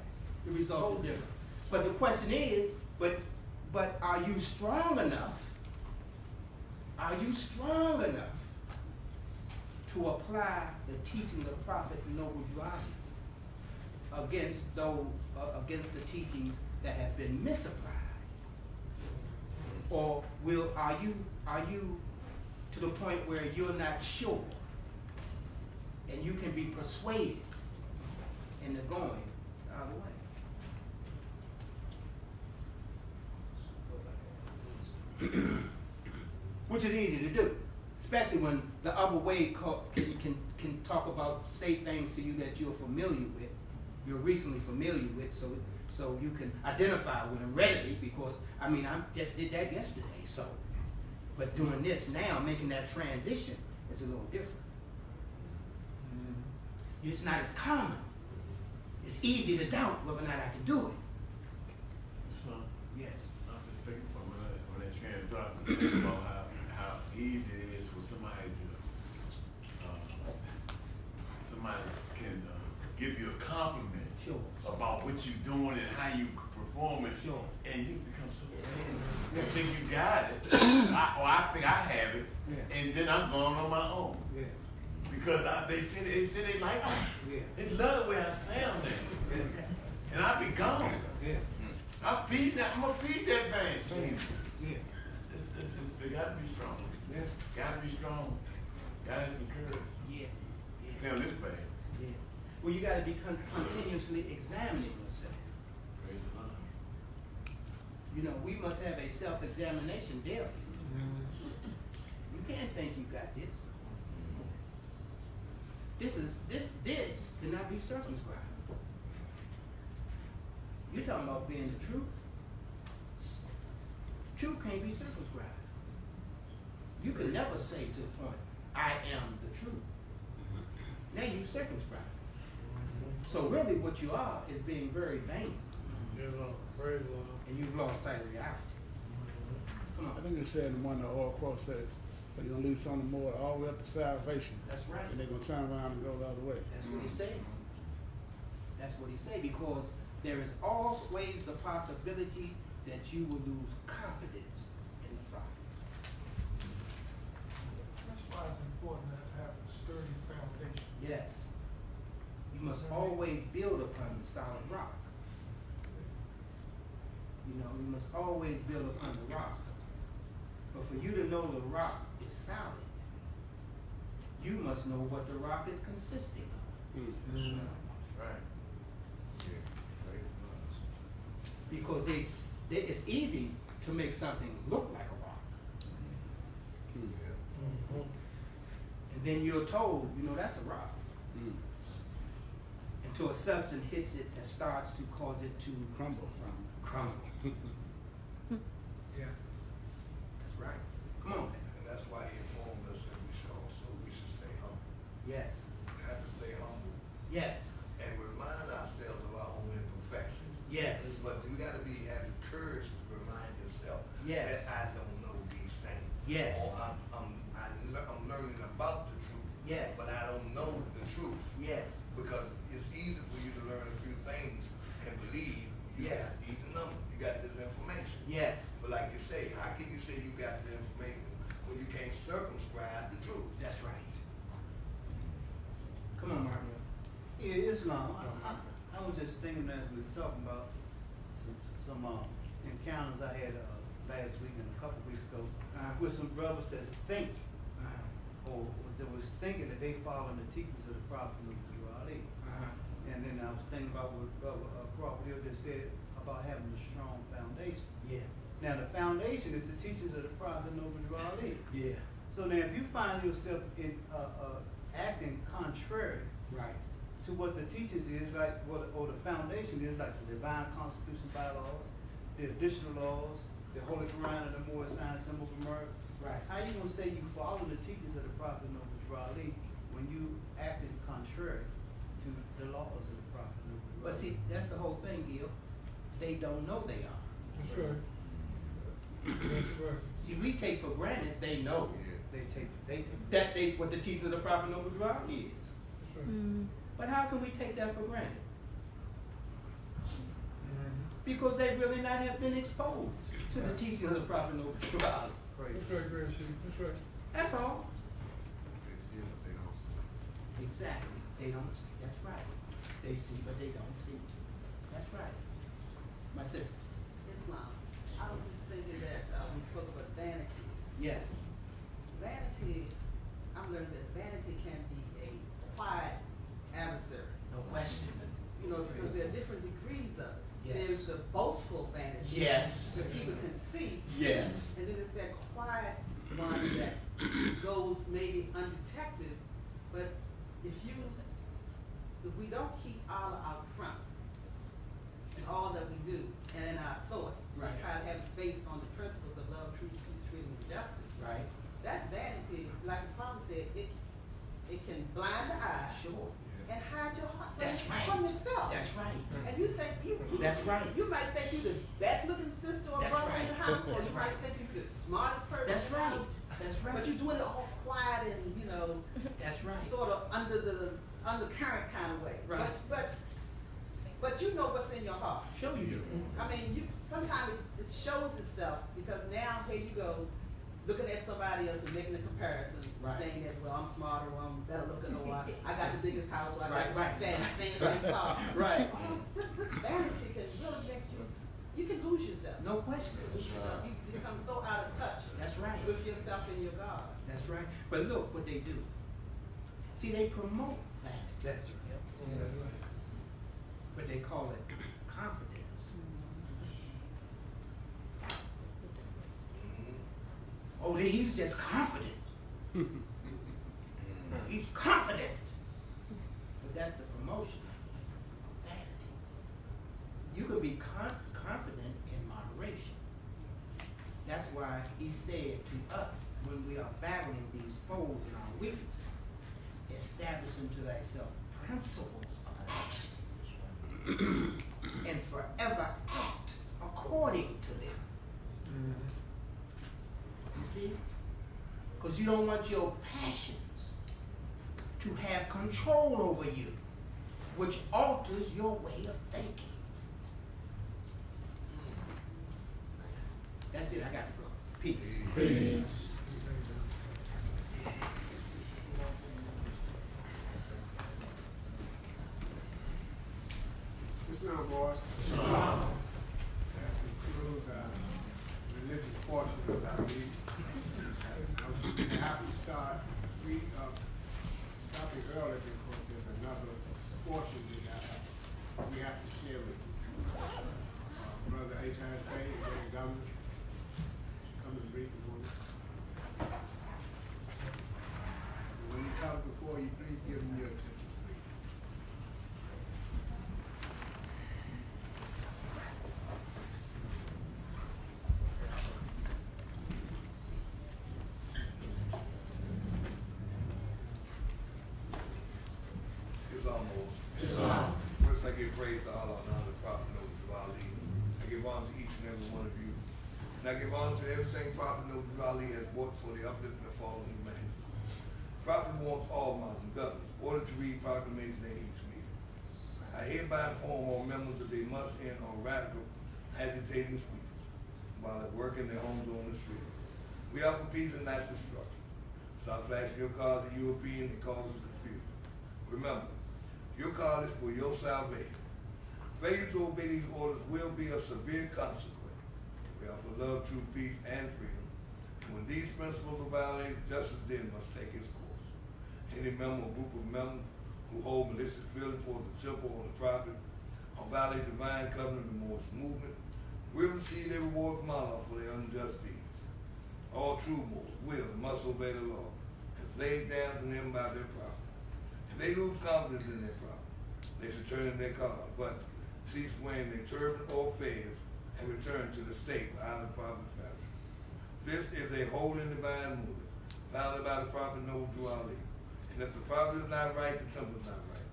The results are different. But the question is, but are you strong enough? Are you strong enough to apply the teaching of Prophet Noble Drew Ali against the teachings that have been misapplied? Or are you to the point where you're not sure and you can be persuaded into going the other way? Which is easy to do, especially when the other way can talk about, say things to you that you're familiar with, you're recently familiar with, so you can identify with them readily, because, I mean, I just did that yesterday, so. But doing this now, making that transition, is a little different. It's not as common. It's easy to doubt whether or not I can do it. So, Yes. I was just thinking when that train dropped, thinking about how easy it is for somebody can give you a compliment Sure. about what you're doing and how you perform it. Sure. And you become so, you think you got it, or I think I have it, Yeah. and then I'm going on my own. Yeah. Because they say they like me. Yeah. They love the way I sound now. And I be gone. Yeah. I'm gonna feed that thing. Yeah. They gotta be strong. Yeah. Gotta be strong. Gotta have some courage. Yeah. Stay on this path. Yeah. Well, you got to be continuously examining yourself. Praise the Lord. You know, we must have a self-examination daily. You can't think you got this. This cannot be circumscribed. You're talking about being the truth. Truth can't be circumscribed. You can never say to the point, I am the truth. Now you circumscribe. So really what you are is being very vain. Yes, Lord. Praise the Lord. And you've lost sight of reality. Come I on. think it said in one of the old quotes said, so you're gonna lead some of more all the way up to salvation. That's right. And they're gonna turn around and go the other way. That's what he said. That's what he said, because there is always the possibility that you will lose confidence in the prophet. That's why it's important to have a sturdy foundation. Yes. You must always build upon the solid rock. You know, you must always build upon the rock. But for you to know the rock is solid, you must know what the rock is consisting of. That's right. Yeah. Praise the Lord. Because it's easy to make something look like a rock. And then you're told, you know, that's a rock. Until a substance hits it that starts to cause it to crumble. Yeah. That's right. Come on, man. And that's why he informed us that we should stay humble. Yes. We have to stay humble Yes. and remind ourselves of our own imperfections. Yes. But you gotta have the courage to remind yourself Yes. that I don't know these things. Yes. Or I'm learning about the truth. Yes. But I don't know the truth. Yes. Because it's easy for you to learn a few things and believe you Yeah. got these numbers, you got this information. Yes. But like you say, how can you say you got the information when you can't circumscribe the truth? That's right. Come on, Mario. Yeah, Islam. I was just thinking as we was talking about some encounters I had last week and a couple weeks ago with some brothers that think or that was thinking that they following the teachings of the Prophet Drew Ali. And then I was thinking about what Brother Crawford Hill just said about having a strong foundation. Yeah. Now the foundation is the teachings of the Prophet Noble Drew Ali. Yeah. So now if you find yourself in acting contrary Right. to what the teachings is, like or the foundation is, like the divine constitution bylaws, the additional laws, the Holy Quran and the more signed symbol of America. Right. How you gonna say you follow the teachings of the Prophet Noble Drew Ali when you acting contrary to the laws of the prophet. But see, that's the whole thing, Gil. They don't know they are. That's right. That's right. See, we take for granted they know They take that they what the teaching of the prophet Noble Drew is. That's right. Mm. But how can we take that for granted? Because they really not have been exposed to the teaching of the prophet Noble Drew. That's right, Grand Chief. That's right. That's all. They see it, but they don't see. Exactly. They don't see. That's right. They see, but they don't see. That's right. My sister. Islam. I was just thinking that, we spoke about vanity. Yes. Vanity, I'm learning that vanity can be a quiet adversary. No question. You know, because there are different degrees of it. Yes. There's the boastful vanity. Yes. That people can see. Yes. And then it's that quiet one that goes maybe undetected, but if we don't keep Allah out front in all that we do and in our thoughts, Right. and try to have it based on the principles of love, truth, peace, freedom, and justice. Right. That vanity, like the prophet said, it can blind the eye. Sure. And hide your heart That's right. from yourself. That's right. And you think That's right. You might think you're the best looking sister or That's brother in the right. house, or That's you right. might think you're the smartest person That's in the right. house. That's right. But you're doing it all quiet and, you know, That's right. sort of under the undercurrent kind of way. Right. But you know what's in your heart. Sure you do. I mean, sometimes it shows itself because now here you go, looking at somebody else and making a comparison, Right. saying that, well, I'm smarter, or I'm better looking, or I got the biggest house, or I got Right. the fanciest car. Right. This vanity can really make you can lose yourself. No question. Lose yourself. You become so out of touch That's right. with yourself and your God. That's right. But look what they do. See, they promote vanity. That's right. That's right. But they call it confidence. Oh, he's just confident. He's confident. But that's the promotion of vanity. You can be confident in moderation. That's why he said to us, when we are battling these foes and our weaknesses, establish unto thyself principles of action and forever act according to them. You see? Because you don't want your passions to have control over you, which alters your way of thinking. That's it, I got to go. Peace. Peace. Islam, boys. That concludes our religious portion of our meeting. We have to start stopping early because there's another portion that we have to share with you. Brother H.I.S. Bay, the governor, come and brief the board. When he comes before you, please give him your attention, please. Islam. First, I give praise to Allah and honor the Prophet Noble Ali. I give honor to each and every one of you. And I give honor to everything Prophet Noble Ali has brought for the upliftment of fallen humanity. Prophet wants all mountain governors ordered to read proclamation at each meeting. I hereby inform all members that they must end all radical, agitating speeches while at work in their homes or on the street. We are for peace and not destruction. Stop flashing your cards at Europeans and causing confusion. Remember, your card is for your salvation. Failure to obey these orders will be a severe consequence. We are for love, truth, peace, and freedom. And when these principles are violated, justice then must take its course. Any member or group of members who hold malicious feelings towards the temple or the prophet or violate divine covenant of the Moorish movement will receive their reward from Allah for their unjust deeds. All true Moors will and must obey the law as laid down to them by their prophet. If they lose confidence in their prophet, they should turn in their card, but cease wearing their turban or fez and return to the state by the prophet's family. This is a holy and divine movement founded by the prophet Noble Drew Ali. And if the prophet is not right, the temple is not right.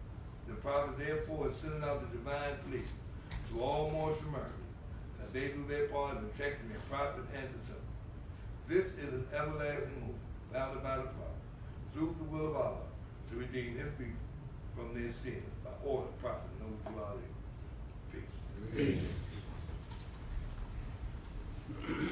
The prophet therefore is sending out the divine plea to all Moorish Americans that they do their part in protecting their prophet and the temple. This is an everlasting movement founded by the prophet through the will of Allah to redeem his people from their sins by order